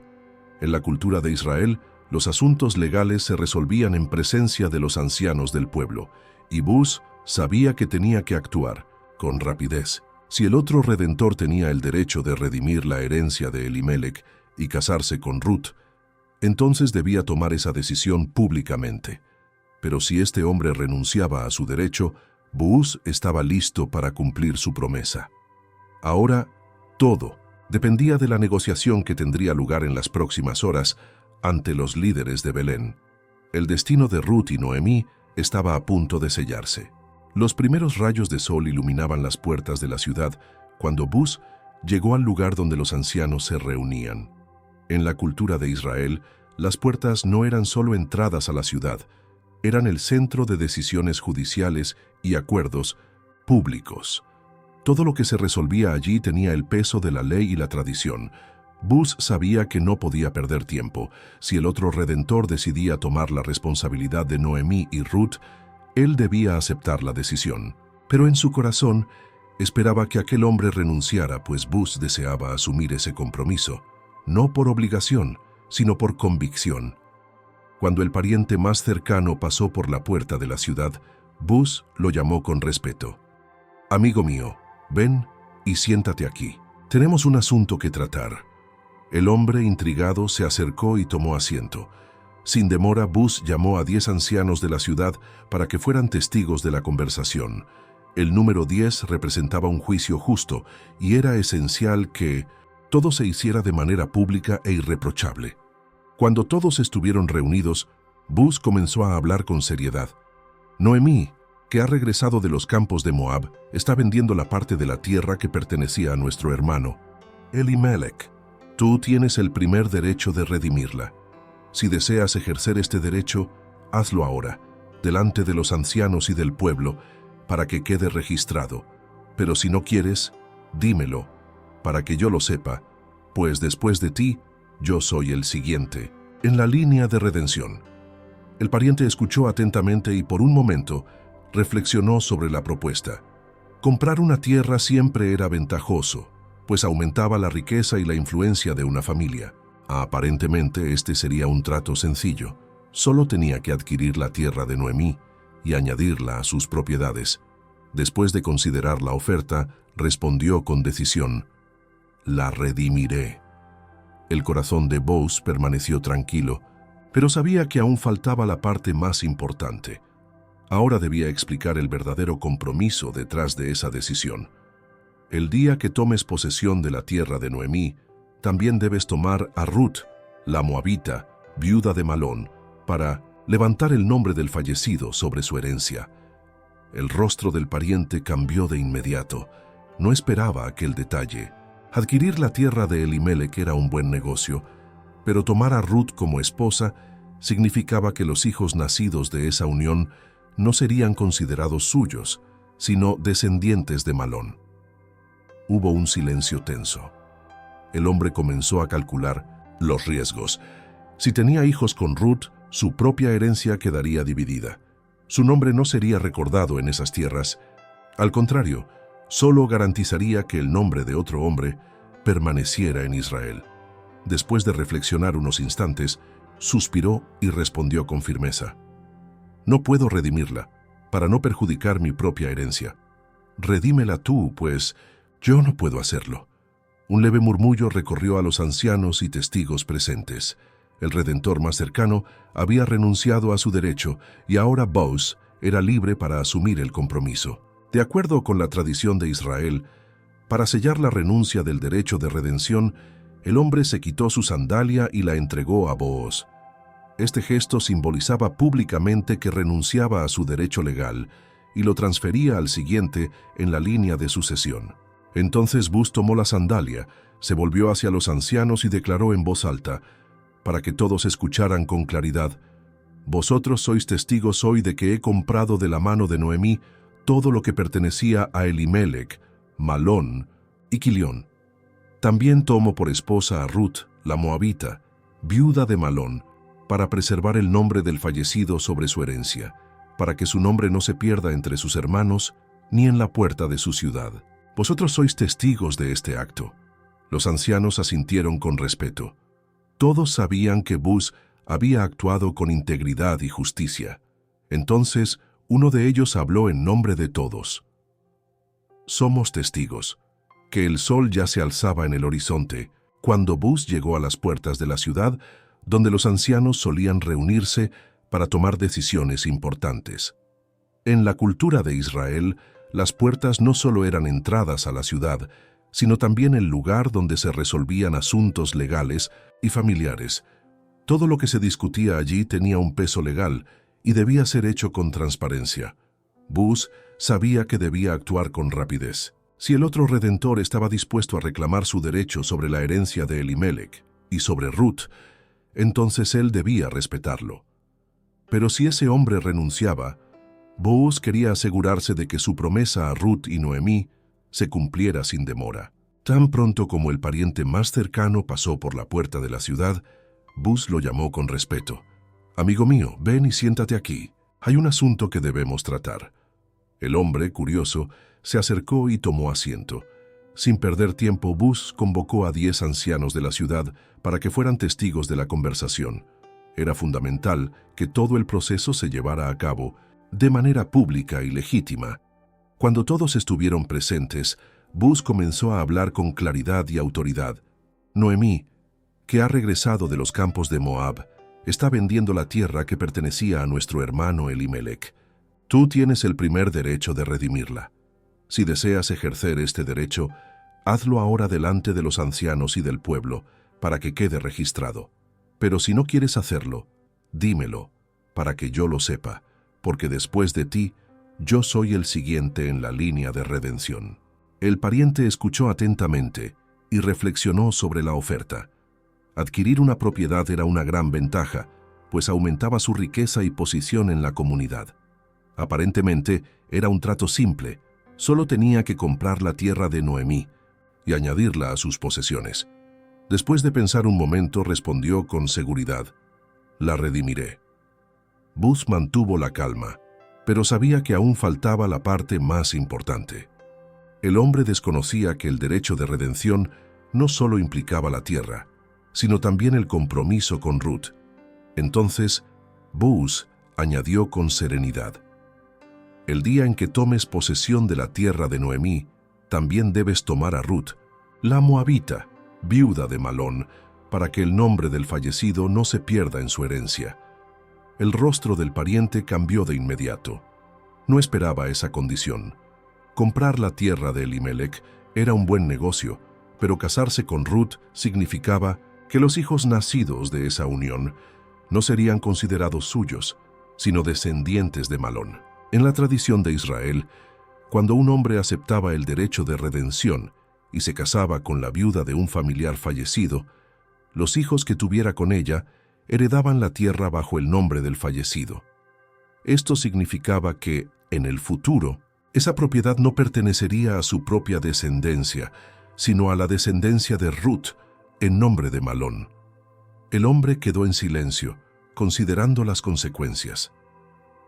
En la cultura de Israel, los asuntos legales se resolvían en presencia de los ancianos del pueblo, y Buz sabía que tenía que actuar con rapidez. Si el otro redentor tenía el derecho de redimir la herencia de Elimelech y casarse con Ruth, entonces debía tomar esa decisión públicamente. Pero si este hombre renunciaba a su derecho, Buz estaba listo para cumplir su promesa. Ahora, todo dependía de la negociación que tendría lugar en las próximas horas ante los líderes de Belén. El destino de Ruth y Noemí estaba a punto de sellarse. Los primeros rayos de sol iluminaban las puertas de la ciudad cuando Buz llegó al lugar donde los ancianos se reunían. En la cultura de Israel, las puertas no eran solo entradas a la ciudad, eran el centro de decisiones judiciales y acuerdos públicos. Todo lo que se resolvía allí tenía el peso de la ley y la tradición. Buz sabía que no podía perder tiempo. Si el otro redentor decidía tomar la responsabilidad de Noemí y Ruth, él debía aceptar la decisión. Pero en su corazón esperaba que aquel hombre renunciara, pues Buz deseaba asumir ese compromiso, no por obligación, sino por convicción. Cuando el pariente más cercano pasó por la puerta de la ciudad, Buz lo llamó con respeto. «Amigo mío, ven y siéntate aquí. Tenemos un asunto que tratar». El hombre, intrigado, se acercó y tomó asiento. Sin demora, Buz llamó a 10 ancianos de la ciudad para que fueran testigos de la conversación. El número 10 representaba un juicio justo y era esencial que todo se hiciera de manera pública e irreprochable. Cuando todos estuvieron reunidos, Buz comenzó a hablar con seriedad. «Noemí, que ha regresado de los campos de Moab, está vendiendo la parte de la tierra que pertenecía a nuestro hermano, Elimelec. Tú tienes el primer derecho de redimirla. Si deseas ejercer este derecho, hazlo ahora, delante de los ancianos y del pueblo, para que quede registrado. Pero si no quieres, dímelo, para que yo lo sepa, pues después de ti, yo soy el siguiente, en la línea de redención. El pariente escuchó atentamente y por un momento reflexionó sobre la propuesta. Comprar una tierra siempre era ventajoso, pues aumentaba la riqueza y la influencia de una familia. Aparentemente este sería un trato sencillo. Solo tenía que adquirir la tierra de Noemí y añadirla a sus propiedades. Después de considerar la oferta, respondió con decisión: «La redimiré». El corazón de Boaz permaneció tranquilo, pero sabía que aún faltaba la parte más importante. Ahora debía explicar el verdadero compromiso detrás de esa decisión. El día que tomes posesión de la tierra de Noemí, también debes tomar a Ruth, la moabita, viuda de Malón, para levantar el nombre del fallecido sobre su herencia. El rostro del pariente cambió de inmediato. No esperaba aquel detalle. Adquirir la tierra de Elimelec era un buen negocio, pero tomar a Ruth como esposa significaba que los hijos nacidos de esa unión no serían considerados suyos, sino descendientes de Malón. Hubo un silencio tenso. El hombre comenzó a calcular los riesgos. Si tenía hijos con Ruth, su propia herencia quedaría dividida. Su nombre no sería recordado en esas tierras. Al contrario, solo garantizaría que el nombre de otro hombre permaneciera en Israel. Después de reflexionar unos instantes, suspiró y respondió con firmeza: «No puedo redimirla, para no perjudicar mi propia herencia. Redímela tú, pues yo no puedo hacerlo». Un leve murmullo recorrió a los ancianos y testigos presentes. El redentor más cercano había renunciado a su derecho y ahora Boaz era libre para asumir el compromiso. De acuerdo con la tradición de Israel, para sellar la renuncia del derecho de redención, el hombre se quitó su sandalia y la entregó a Booz. Este gesto simbolizaba públicamente que renunciaba a su derecho legal y lo transfería al siguiente en la línea de sucesión. Entonces Booz tomó la sandalia, se volvió hacia los ancianos y declaró en voz alta, para que todos escucharan con claridad: «Vosotros sois testigos hoy de que he comprado de la mano de Noemí todo lo que pertenecía a Elimelec, Malón y Quilión. También tomo por esposa a Ruth, la moabita, viuda de Malón, para preservar el nombre del fallecido sobre su herencia, para que su nombre no se pierda entre sus hermanos ni en la puerta de su ciudad. Vosotros sois testigos de este acto». Los ancianos asintieron con respeto. Todos sabían que Booz había actuado con integridad y justicia. Entonces, uno de ellos habló en nombre de todos. «Somos testigos que el sol ya se alzaba en el horizonte cuando Booz llegó a las puertas de la ciudad, donde los ancianos solían reunirse para tomar decisiones importantes. En la cultura de Israel, las puertas no solo eran entradas a la ciudad, sino también el lugar donde se resolvían asuntos legales y familiares. Todo lo que se discutía allí tenía un peso legal y debía ser hecho con transparencia. Booz sabía que debía actuar con rapidez. Si el otro redentor estaba dispuesto a reclamar su derecho sobre la herencia de Elimelec y sobre Ruth, entonces él debía respetarlo. Pero si ese hombre renunciaba, Booz quería asegurarse de que su promesa a Ruth y Noemí se cumpliera sin demora. Tan pronto como el pariente más cercano pasó por la puerta de la ciudad, Booz lo llamó con respeto. «Amigo mío, ven y siéntate aquí. Hay un asunto que debemos tratar». El hombre, curioso, se acercó y tomó asiento. Sin perder tiempo, Booz convocó a 10 ancianos de la ciudad para que fueran testigos de la conversación. Era fundamental que todo el proceso se llevara a cabo de manera pública y legítima. Cuando todos estuvieron presentes, Booz comenzó a hablar con claridad y autoridad. «Noemí, que ha regresado de los campos de Moab, está vendiendo la tierra que pertenecía a nuestro hermano Elimelec. Tú tienes el primer derecho de redimirla. Si deseas ejercer este derecho, hazlo ahora delante de los ancianos y del pueblo, para que quede registrado. Pero si no quieres hacerlo, dímelo, para que yo lo sepa, porque después de ti, yo soy el siguiente en la línea de redención. El pariente escuchó atentamente y reflexionó sobre la oferta. Adquirir una propiedad era una gran ventaja, pues aumentaba su riqueza y posición en la comunidad. Aparentemente, era un trato simple. Solo tenía que comprar la tierra de Noemí y añadirla a sus posesiones. Después de pensar un momento, respondió con seguridad: la redimiré. Booz mantuvo la calma, pero sabía que aún faltaba la parte más importante. El hombre desconocía que el derecho de redención no solo implicaba la tierra, sino también el compromiso con Ruth. Entonces, Booz añadió con serenidad: el día en que tomes posesión de la tierra de Noemí, también debes tomar a Ruth, la moabita, viuda de Malón, para que el nombre del fallecido no se pierda en su herencia. El rostro del pariente cambió de inmediato. No esperaba esa condición. Comprar la tierra de Elimelech era un buen negocio, pero casarse con Ruth significaba que los hijos nacidos de esa unión no serían considerados suyos, sino descendientes de Malón. En la tradición de Israel, cuando un hombre aceptaba el derecho de redención y se casaba con la viuda de un familiar fallecido, los hijos que tuviera con ella heredaban la tierra bajo el nombre del fallecido. Esto significaba que, en el futuro, esa propiedad no pertenecería a su propia descendencia, sino a la descendencia de Ruth, en nombre de Malón. El hombre quedó en silencio, considerando las consecuencias.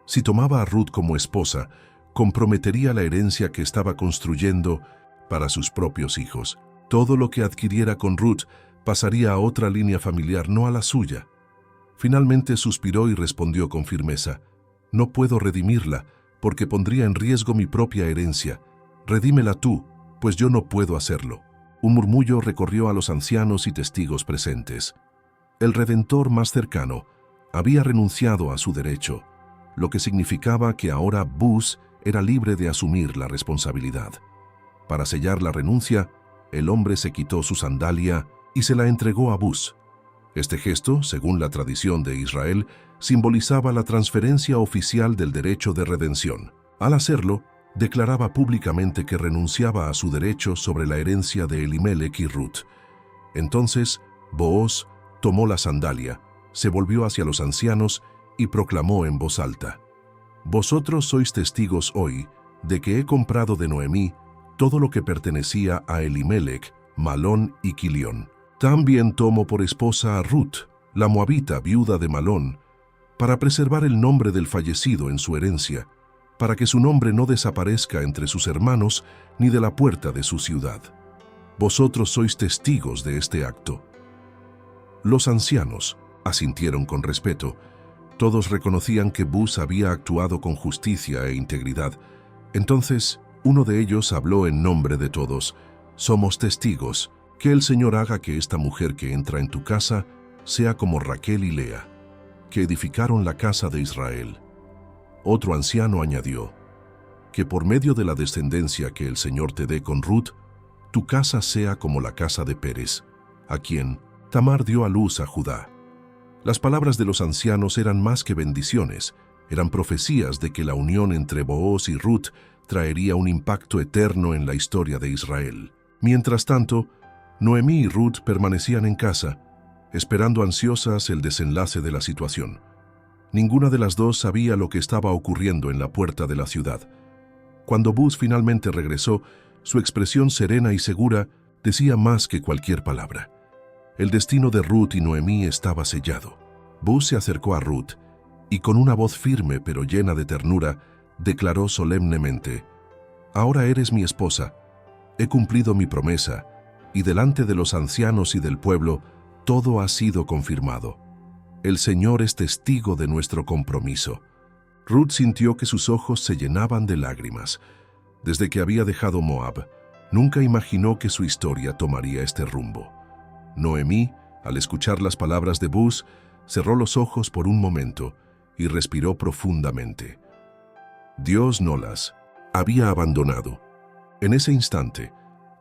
Si tomaba a Ruth como esposa, comprometería la herencia que estaba construyendo para sus propios hijos. Todo lo que adquiriera con Ruth pasaría a otra línea familiar, no a la suya. Finalmente suspiró y respondió con firmeza: no puedo redimirla, porque pondría en riesgo mi propia herencia. Redímela tú, pues yo no puedo hacerlo. Un murmullo recorrió a los ancianos y testigos presentes. El redentor más cercano había renunciado a su derecho, lo que significaba que ahora Booz era libre de asumir la responsabilidad. Para sellar la renuncia, el hombre se quitó su sandalia y se la entregó a Booz. Este gesto, según la tradición de Israel, simbolizaba la transferencia oficial del derecho de redención. Al hacerlo, declaraba públicamente que renunciaba a su derecho sobre la herencia de Elimelech y Ruth. Entonces, Booz tomó la sandalia, se volvió hacia los ancianos y proclamó en voz alta: vosotros sois testigos hoy de que he comprado de Noemí todo lo que pertenecía a Elimelech, Malón y Quilión. También tomo por esposa a Ruth, la moabita viuda de Malón, para preservar el nombre del fallecido en su herencia, para que su nombre no desaparezca entre sus hermanos ni de la puerta de su ciudad. Vosotros sois testigos de este acto. Los ancianos asintieron con respeto. Todos reconocían que Booz había actuado con justicia e integridad. Entonces, uno de ellos habló en nombre de todos: somos testigos. Que el Señor haga que esta mujer que entra en tu casa sea como Raquel y Lea, que edificaron la casa de Israel. Otro anciano añadió: que por medio de la descendencia que el Señor te dé con Ruth, tu casa sea como la casa de Pérez, a quien Tamar dio a luz a Judá. Las palabras de los ancianos eran más que bendiciones, eran profecías de que la unión entre Booz y Ruth traería un impacto eterno en la historia de Israel. Mientras tanto, Noemí y Ruth permanecían en casa, esperando ansiosas el desenlace de la situación. Ninguna de las dos sabía lo que estaba ocurriendo en la puerta de la ciudad. Cuando Booz finalmente regresó, su expresión serena y segura decía más que cualquier palabra. El destino de Ruth y Noemí estaba sellado. Booz se acercó a Ruth y con una voz firme pero llena de ternura, declaró solemnemente: ahora eres mi esposa, he cumplido mi promesa, y delante de los ancianos y del pueblo, todo ha sido confirmado. El Señor es testigo de nuestro compromiso. Ruth sintió que sus ojos se llenaban de lágrimas. Desde que había dejado Moab, nunca imaginó que su historia tomaría este rumbo. Noemí, al escuchar las palabras de Booz, cerró los ojos por un momento y respiró profundamente. Dios no las había abandonado. En ese instante,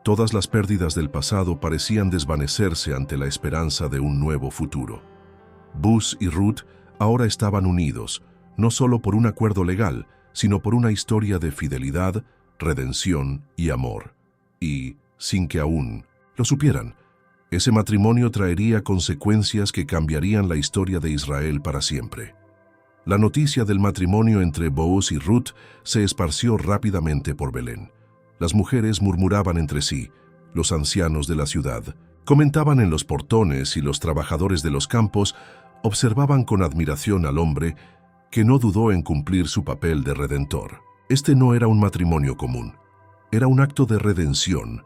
todas las pérdidas del pasado parecían desvanecerse ante la esperanza de un nuevo futuro. Booz y Ruth ahora estaban unidos, no solo por un acuerdo legal, sino por una historia de fidelidad, redención y amor. Y, sin que aún lo supieran, ese matrimonio traería consecuencias que cambiarían la historia de Israel para siempre. La noticia del matrimonio entre Booz y Ruth se esparció rápidamente por Belén. Las mujeres murmuraban entre sí, los ancianos de la ciudad comentaban en los portones y los trabajadores de los campos observaban con admiración al hombre que no dudó en cumplir su papel de redentor. Este no era un matrimonio común, era un acto de redención,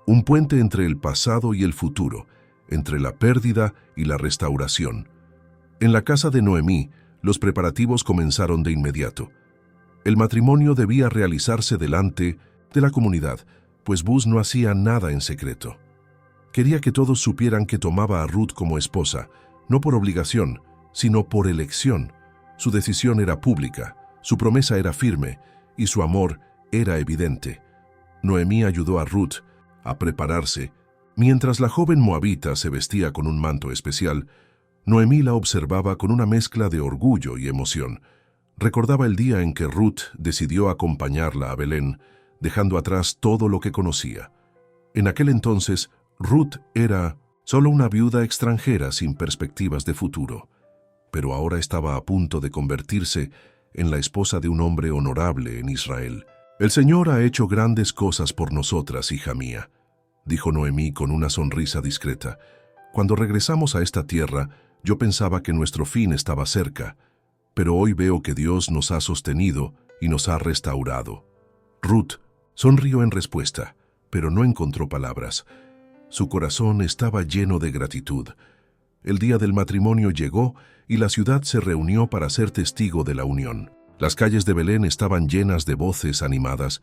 un puente entre el pasado y el futuro, entre la pérdida y la restauración. En la casa de Noemí, los preparativos comenzaron de inmediato. El matrimonio debía realizarse delante de la comunidad, pues Booz no hacía nada en secreto. Quería que todos supieran que tomaba a Ruth como esposa, no por obligación, sino por elección. Su decisión era pública, su promesa era firme y su amor era evidente. Noemí ayudó a Ruth a prepararse. Mientras la joven moabita se vestía con un manto especial, Noemí la observaba con una mezcla de orgullo y emoción. Recordaba el día en que Ruth decidió acompañarla a Belén, dejando atrás todo lo que conocía. En aquel entonces, Ruth era solo una viuda extranjera sin perspectivas de futuro, pero ahora estaba a punto de convertirse en la esposa de un hombre honorable en Israel. «El Señor ha hecho grandes cosas por nosotras, hija mía», dijo Noemí con una sonrisa discreta. «Cuando regresamos a esta tierra, yo pensaba que nuestro fin estaba cerca, pero hoy veo que Dios nos ha sostenido y nos ha restaurado». Ruth sonrió en respuesta, pero no encontró palabras. Su corazón estaba lleno de gratitud. El día del matrimonio llegó y la ciudad se reunió para ser testigo de la unión. Las calles de Belén estaban llenas de voces animadas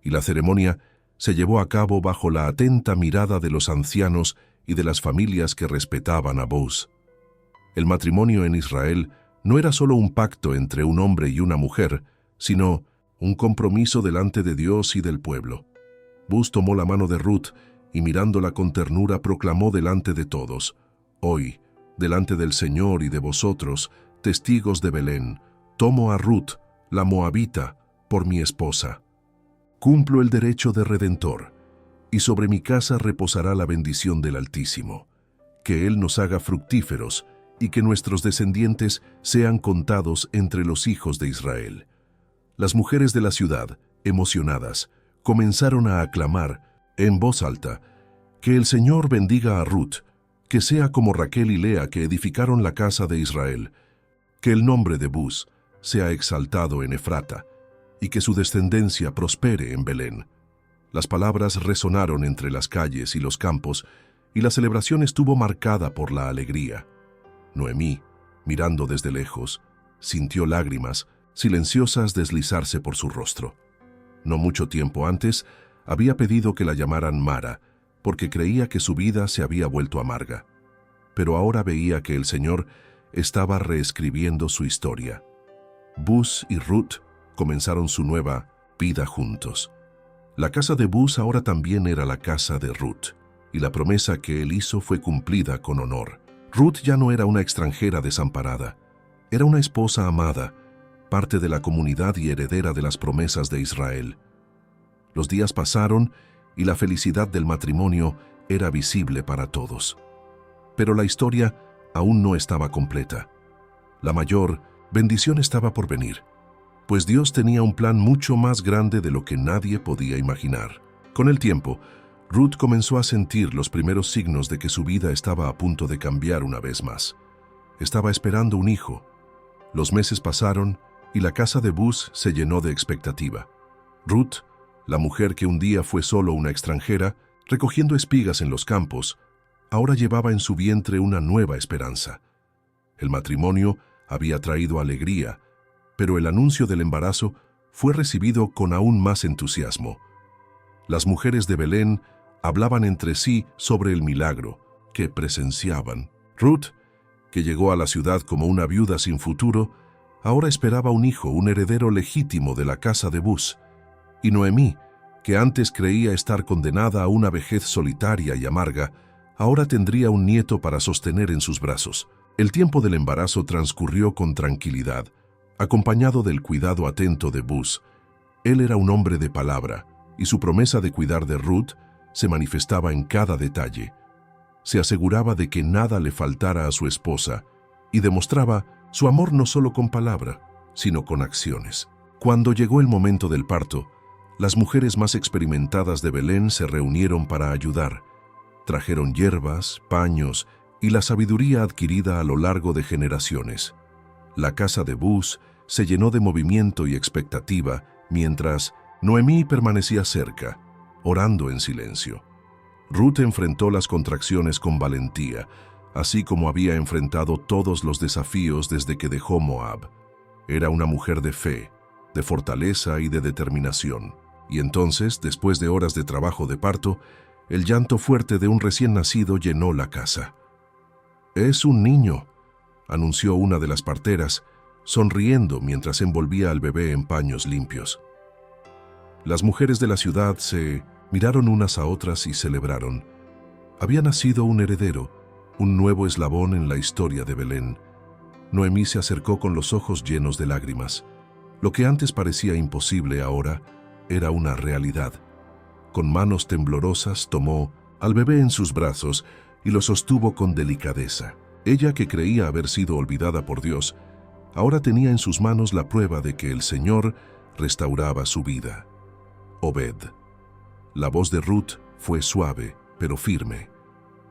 y la ceremonia se llevó a cabo bajo la atenta mirada de los ancianos y de las familias que respetaban a Booz. El matrimonio en Israel no era solo un pacto entre un hombre y una mujer, sino un compromiso delante de Dios y del pueblo. Booz tomó la mano de Ruth y mirándola con ternura proclamó delante de todos: «Hoy, delante del Señor y de vosotros, testigos de Belén, tomo a Ruth, la moabita, por mi esposa. Cumplo el derecho de redentor, y sobre mi casa reposará la bendición del Altísimo. Que Él nos haga fructíferos y que nuestros descendientes sean contados entre los hijos de Israel». Las mujeres de la ciudad, emocionadas, comenzaron a aclamar en voz alta: «Que el Señor bendiga a Ruth, que sea como Raquel y Lea que edificaron la casa de Israel, que el nombre de Booz sea exaltado en Efrata, y que su descendencia prospere en Belén». Las palabras resonaron entre las calles y los campos, y la celebración estuvo marcada por la alegría. Noemí, mirando desde lejos, sintió lágrimas silenciosas deslizarse por su rostro. No mucho tiempo antes, había pedido que la llamaran Mara, porque creía que su vida se había vuelto amarga. Pero ahora veía que el Señor estaba reescribiendo su historia. Booz y Ruth comenzaron su nueva vida juntos. La casa de Booz ahora también era la casa de Ruth, y la promesa que él hizo fue cumplida con honor. Ruth ya no era una extranjera desamparada, era una esposa amada, parte de la comunidad y heredera de las promesas de Israel. Los días pasaron y la felicidad del matrimonio era visible para todos. Pero la historia aún no estaba completa. La mayor bendición estaba por venir, pues Dios tenía un plan mucho más grande de lo que nadie podía imaginar. Con el tiempo, Ruth comenzó a sentir los primeros signos de que su vida estaba a punto de cambiar una vez más. Estaba esperando un hijo. Los meses pasaron y la casa de Booz se llenó de expectativa. Ruth, la mujer que un día fue solo una extranjera, recogiendo espigas en los campos, ahora llevaba en su vientre una nueva esperanza. El matrimonio había traído alegría, pero el anuncio del embarazo fue recibido con aún más entusiasmo. Las mujeres de Belén hablaban entre sí sobre el milagro que presenciaban. Ruth, que llegó a la ciudad como una viuda sin futuro, ahora esperaba un hijo, un heredero legítimo de la casa de Booz. Y Noemí, que antes creía estar condenada a una vejez solitaria y amarga, ahora tendría un nieto para sostener en sus brazos. El tiempo del embarazo transcurrió con tranquilidad, acompañado del cuidado atento de Buz. Él era un hombre de palabra, y su promesa de cuidar de Ruth se manifestaba en cada detalle. Se aseguraba de que nada le faltara a su esposa y demostraba su amor no solo con palabra, sino con acciones. Cuando llegó el momento del parto, las mujeres más experimentadas de Belén se reunieron para ayudar. Trajeron hierbas, paños y la sabiduría adquirida a lo largo de generaciones. La casa de Buz se llenó de movimiento y expectativa mientras Noemí permanecía cerca, orando en silencio. Ruth enfrentó las contracciones con valentía, así como había enfrentado todos los desafíos desde que dejó Moab. Era una mujer de fe, de fortaleza y de determinación. Y entonces, después de horas de trabajo de parto, el llanto fuerte de un recién nacido llenó la casa. «Es un niño», anunció una de las parteras, sonriendo mientras envolvía al bebé en paños limpios. Las mujeres de la ciudad se miraron unas a otras y celebraron. Había nacido un heredero, un nuevo eslabón en la historia de Belén. Noemí se acercó con los ojos llenos de lágrimas. Lo que antes parecía imposible ahora era una realidad. Con manos temblorosas tomó al bebé en sus brazos y lo sostuvo con delicadeza. Ella, que creía haber sido olvidada por Dios, ahora tenía en sus manos la prueba de que el Señor restauraba su vida. Obed. La voz de Ruth fue suave, pero firme.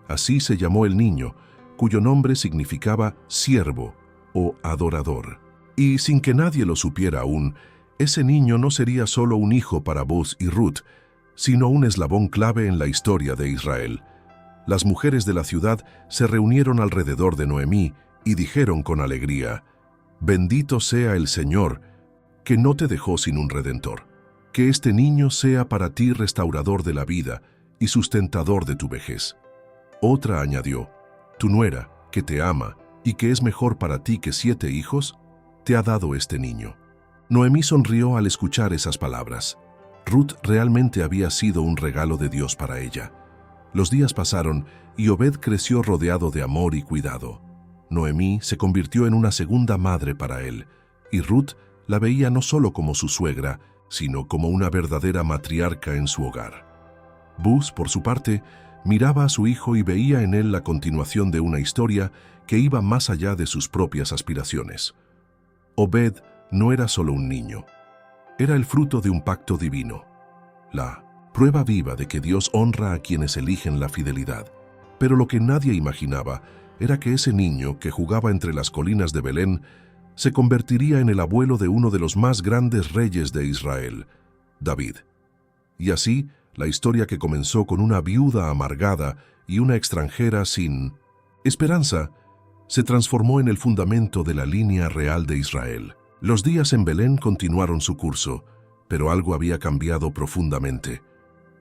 Así se llamó el niño, cuyo nombre significaba siervo o adorador. Y sin que nadie lo supiera aún, ese niño no sería solo un hijo para Buz y Ruth, sino un eslabón clave en la historia de Israel. Las mujeres de la ciudad se reunieron alrededor de Noemí y dijeron con alegría: «Bendito sea el Señor, que no te dejó sin un redentor. Que este niño sea para ti restaurador de la vida y sustentador de tu vejez». Otra añadió: «Tu nuera, que te ama y que es mejor para ti que 7 hijos, te ha dado este niño». Noemí sonrió al escuchar esas palabras. Ruth realmente había sido un regalo de Dios para ella. Los días pasaron y Obed creció rodeado de amor y cuidado. Noemí se convirtió en una segunda madre para él, y Ruth la veía no solo como su suegra, sino como una verdadera matriarca en su hogar. Buz, por su parte, miraba a su hijo y veía en él la continuación de una historia que iba más allá de sus propias aspiraciones. Obed no era solo un niño, era el fruto de un pacto divino, la prueba viva de que Dios honra a quienes eligen la fidelidad. Pero lo que nadie imaginaba era que ese niño que jugaba entre las colinas de Belén se convertiría en el abuelo de uno de los más grandes reyes de Israel, David. Y así, la historia, que comenzó con una viuda amargada y una extranjera sin esperanza, se transformó en el fundamento de la línea real de Israel. Los días en Belén continuaron su curso, pero algo había cambiado profundamente.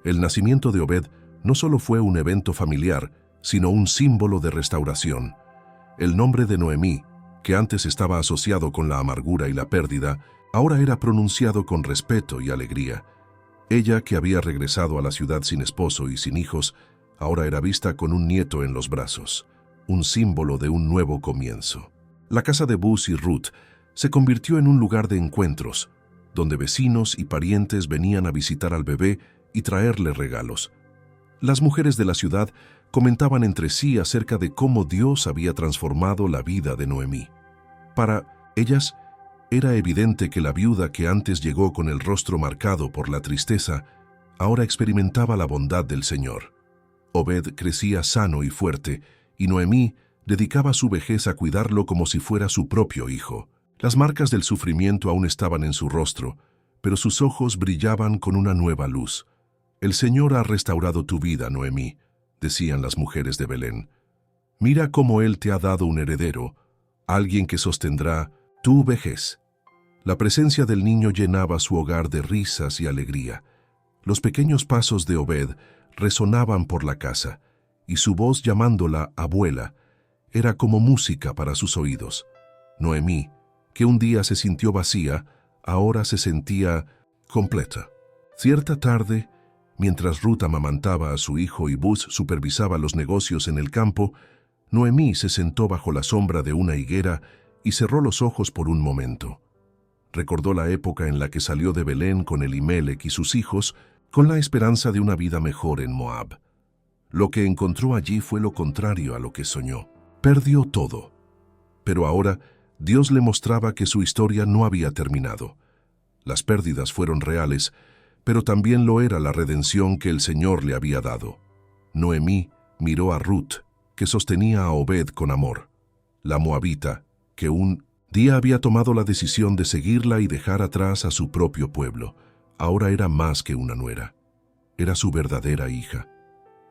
El nacimiento de Obed no solo fue un evento familiar, sino un símbolo de restauración. El nombre de Noemí, que antes estaba asociado con la amargura y la pérdida, ahora era pronunciado con respeto y alegría. Ella, que había regresado a la ciudad sin esposo y sin hijos, ahora era vista con un nieto en los brazos, un símbolo de un nuevo comienzo. La casa de Buz y Ruth se convirtió en un lugar de encuentros, donde vecinos y parientes venían a visitar al bebé y traerle regalos. Las mujeres de la ciudad comentaban entre sí acerca de cómo Dios había transformado la vida de Noemí. Para ellas, era evidente que la viuda que antes llegó con el rostro marcado por la tristeza, ahora experimentaba la bondad del Señor. Obed crecía sano y fuerte, y Noemí dedicaba su vejez a cuidarlo como si fuera su propio hijo. Las marcas del sufrimiento aún estaban en su rostro, pero sus ojos brillaban con una nueva luz. «El Señor ha restaurado tu vida, Noemí», decían las mujeres de Belén. «Mira cómo Él te ha dado un heredero, alguien que sostendrá tu vejez». La presencia del niño llenaba su hogar de risas y alegría. Los pequeños pasos de Obed resonaban por la casa, y su voz llamándola abuela era como música para sus oídos. Noemí, que un día se sintió vacía, ahora se sentía completa. Cierta tarde, mientras Ruth amamantaba a su hijo y Buz supervisaba los negocios en el campo, Noemí se sentó bajo la sombra de una higuera y cerró los ojos por un momento. Recordó la época en la que salió de Belén con Elimelec y sus hijos, con la esperanza de una vida mejor en Moab. Lo que encontró allí fue lo contrario a lo que soñó. Perdió todo. Pero ahora Dios le mostraba que su historia no había terminado. Las pérdidas fueron reales, pero también lo era la redención que el Señor le había dado. Noemí miró a Ruth, que sostenía a Obed con amor. La moabita, que un día había tomado la decisión de seguirla y dejar atrás a su propio pueblo, ahora era más que una nuera. Era su verdadera hija.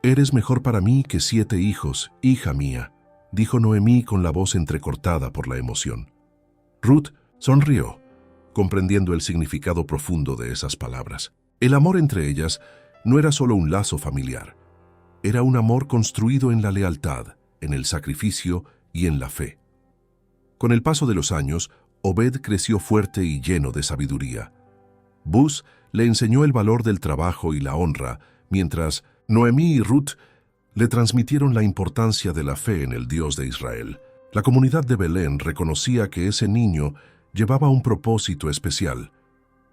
«Eres mejor para mí que 7 hijos, hija mía», dijo Noemí con la voz entrecortada por la emoción. Ruth sonrió, comprendiendo el significado profundo de esas palabras. El amor entre ellas no era solo un lazo familiar. Era un amor construido en la lealtad, en el sacrificio y en la fe. Con el paso de los años, Obed creció fuerte y lleno de sabiduría. Buz le enseñó el valor del trabajo y la honra, mientras Noemí y Ruth le transmitieron la importancia de la fe en el Dios de Israel. La comunidad de Belén reconocía que ese niño llevaba un propósito especial.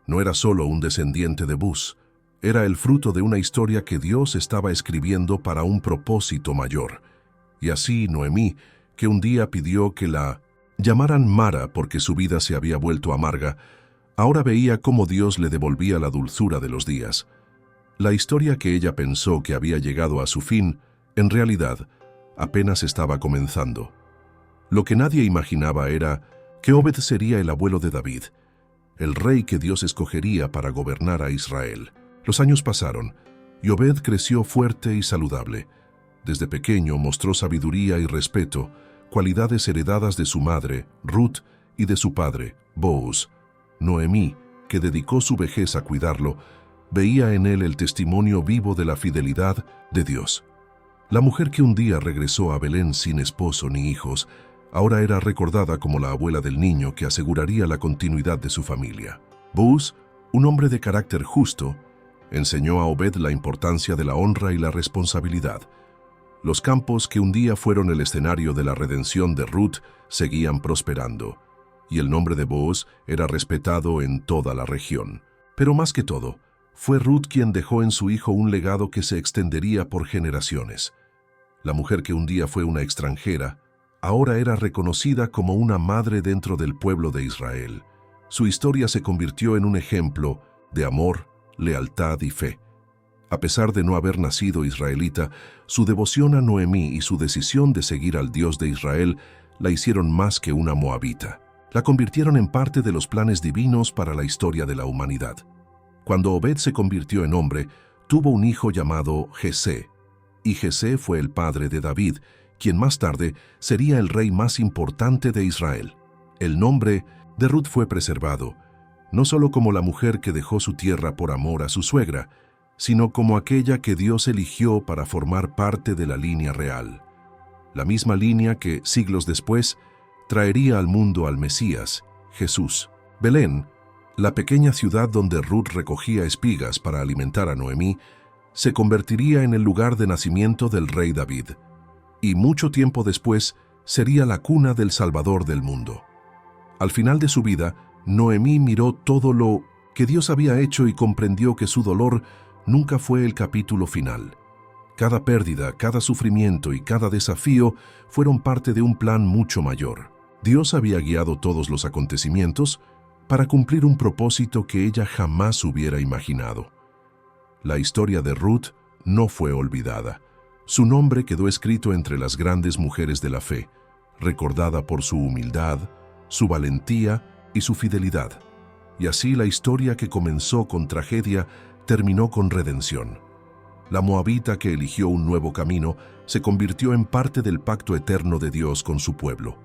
No era solo un descendiente de Buz, era el fruto de una historia que Dios estaba escribiendo para un propósito mayor. Y así Noemí, que un día pidió que la llamaran Mara porque su vida se había vuelto amarga, ahora veía cómo Dios le devolvía la dulzura de los días. La historia que ella pensó que había llegado a su fin, en realidad, apenas estaba comenzando. Lo que nadie imaginaba era que Obed sería el abuelo de David, el rey que Dios escogería para gobernar a Israel. Los años pasaron, y Obed creció fuerte y saludable. Desde pequeño mostró sabiduría y respeto, cualidades heredadas de su madre, Ruth, y de su padre, Booz. Noemí, que dedicó su vejez a cuidarlo, veía en él el testimonio vivo de la fidelidad de Dios. La mujer que un día regresó a Belén sin esposo ni hijos, ahora era recordada como la abuela del niño que aseguraría la continuidad de su familia. Booz, un hombre de carácter justo, enseñó a Obed la importancia de la honra y la responsabilidad. Los campos que un día fueron el escenario de la redención de Ruth seguían prosperando, y el nombre de Booz era respetado en toda la región. Pero más que todo, fue Ruth quien dejó en su hijo un legado que se extendería por generaciones. La mujer que un día fue una extranjera, ahora era reconocida como una madre dentro del pueblo de Israel. Su historia se convirtió en un ejemplo de amor, lealtad y fe. A pesar de no haber nacido israelita, su devoción a Noemí y su decisión de seguir al Dios de Israel la hicieron más que una moabita. La convirtieron en parte de los planes divinos para la historia de la humanidad. Cuando Obed se convirtió en hombre, tuvo un hijo llamado Jesé, y Jesé fue el padre de David, quien más tarde sería el rey más importante de Israel. El nombre de Ruth fue preservado, no solo como la mujer que dejó su tierra por amor a su suegra, sino como aquella que Dios eligió para formar parte de la línea real. La misma línea que, siglos después, traería al mundo al Mesías, Jesús. Belén, la pequeña ciudad donde Ruth recogía espigas para alimentar a Noemí, se convertiría en el lugar de nacimiento del rey David, y mucho tiempo después sería la cuna del Salvador del mundo. Al final de su vida, Noemí miró todo lo que Dios había hecho y comprendió que su dolor nunca fue el capítulo final. Cada pérdida, cada sufrimiento y cada desafío fueron parte de un plan mucho mayor. Dios había guiado todos los acontecimientos para cumplir un propósito que ella jamás hubiera imaginado. La historia de Ruth no fue olvidada. Su nombre quedó escrito entre las grandes mujeres de la fe, recordada por su humildad, su valentía y su fidelidad. Y así la historia que comenzó con tragedia terminó con redención. La moabita que eligió un nuevo camino se convirtió en parte del pacto eterno de Dios con su pueblo.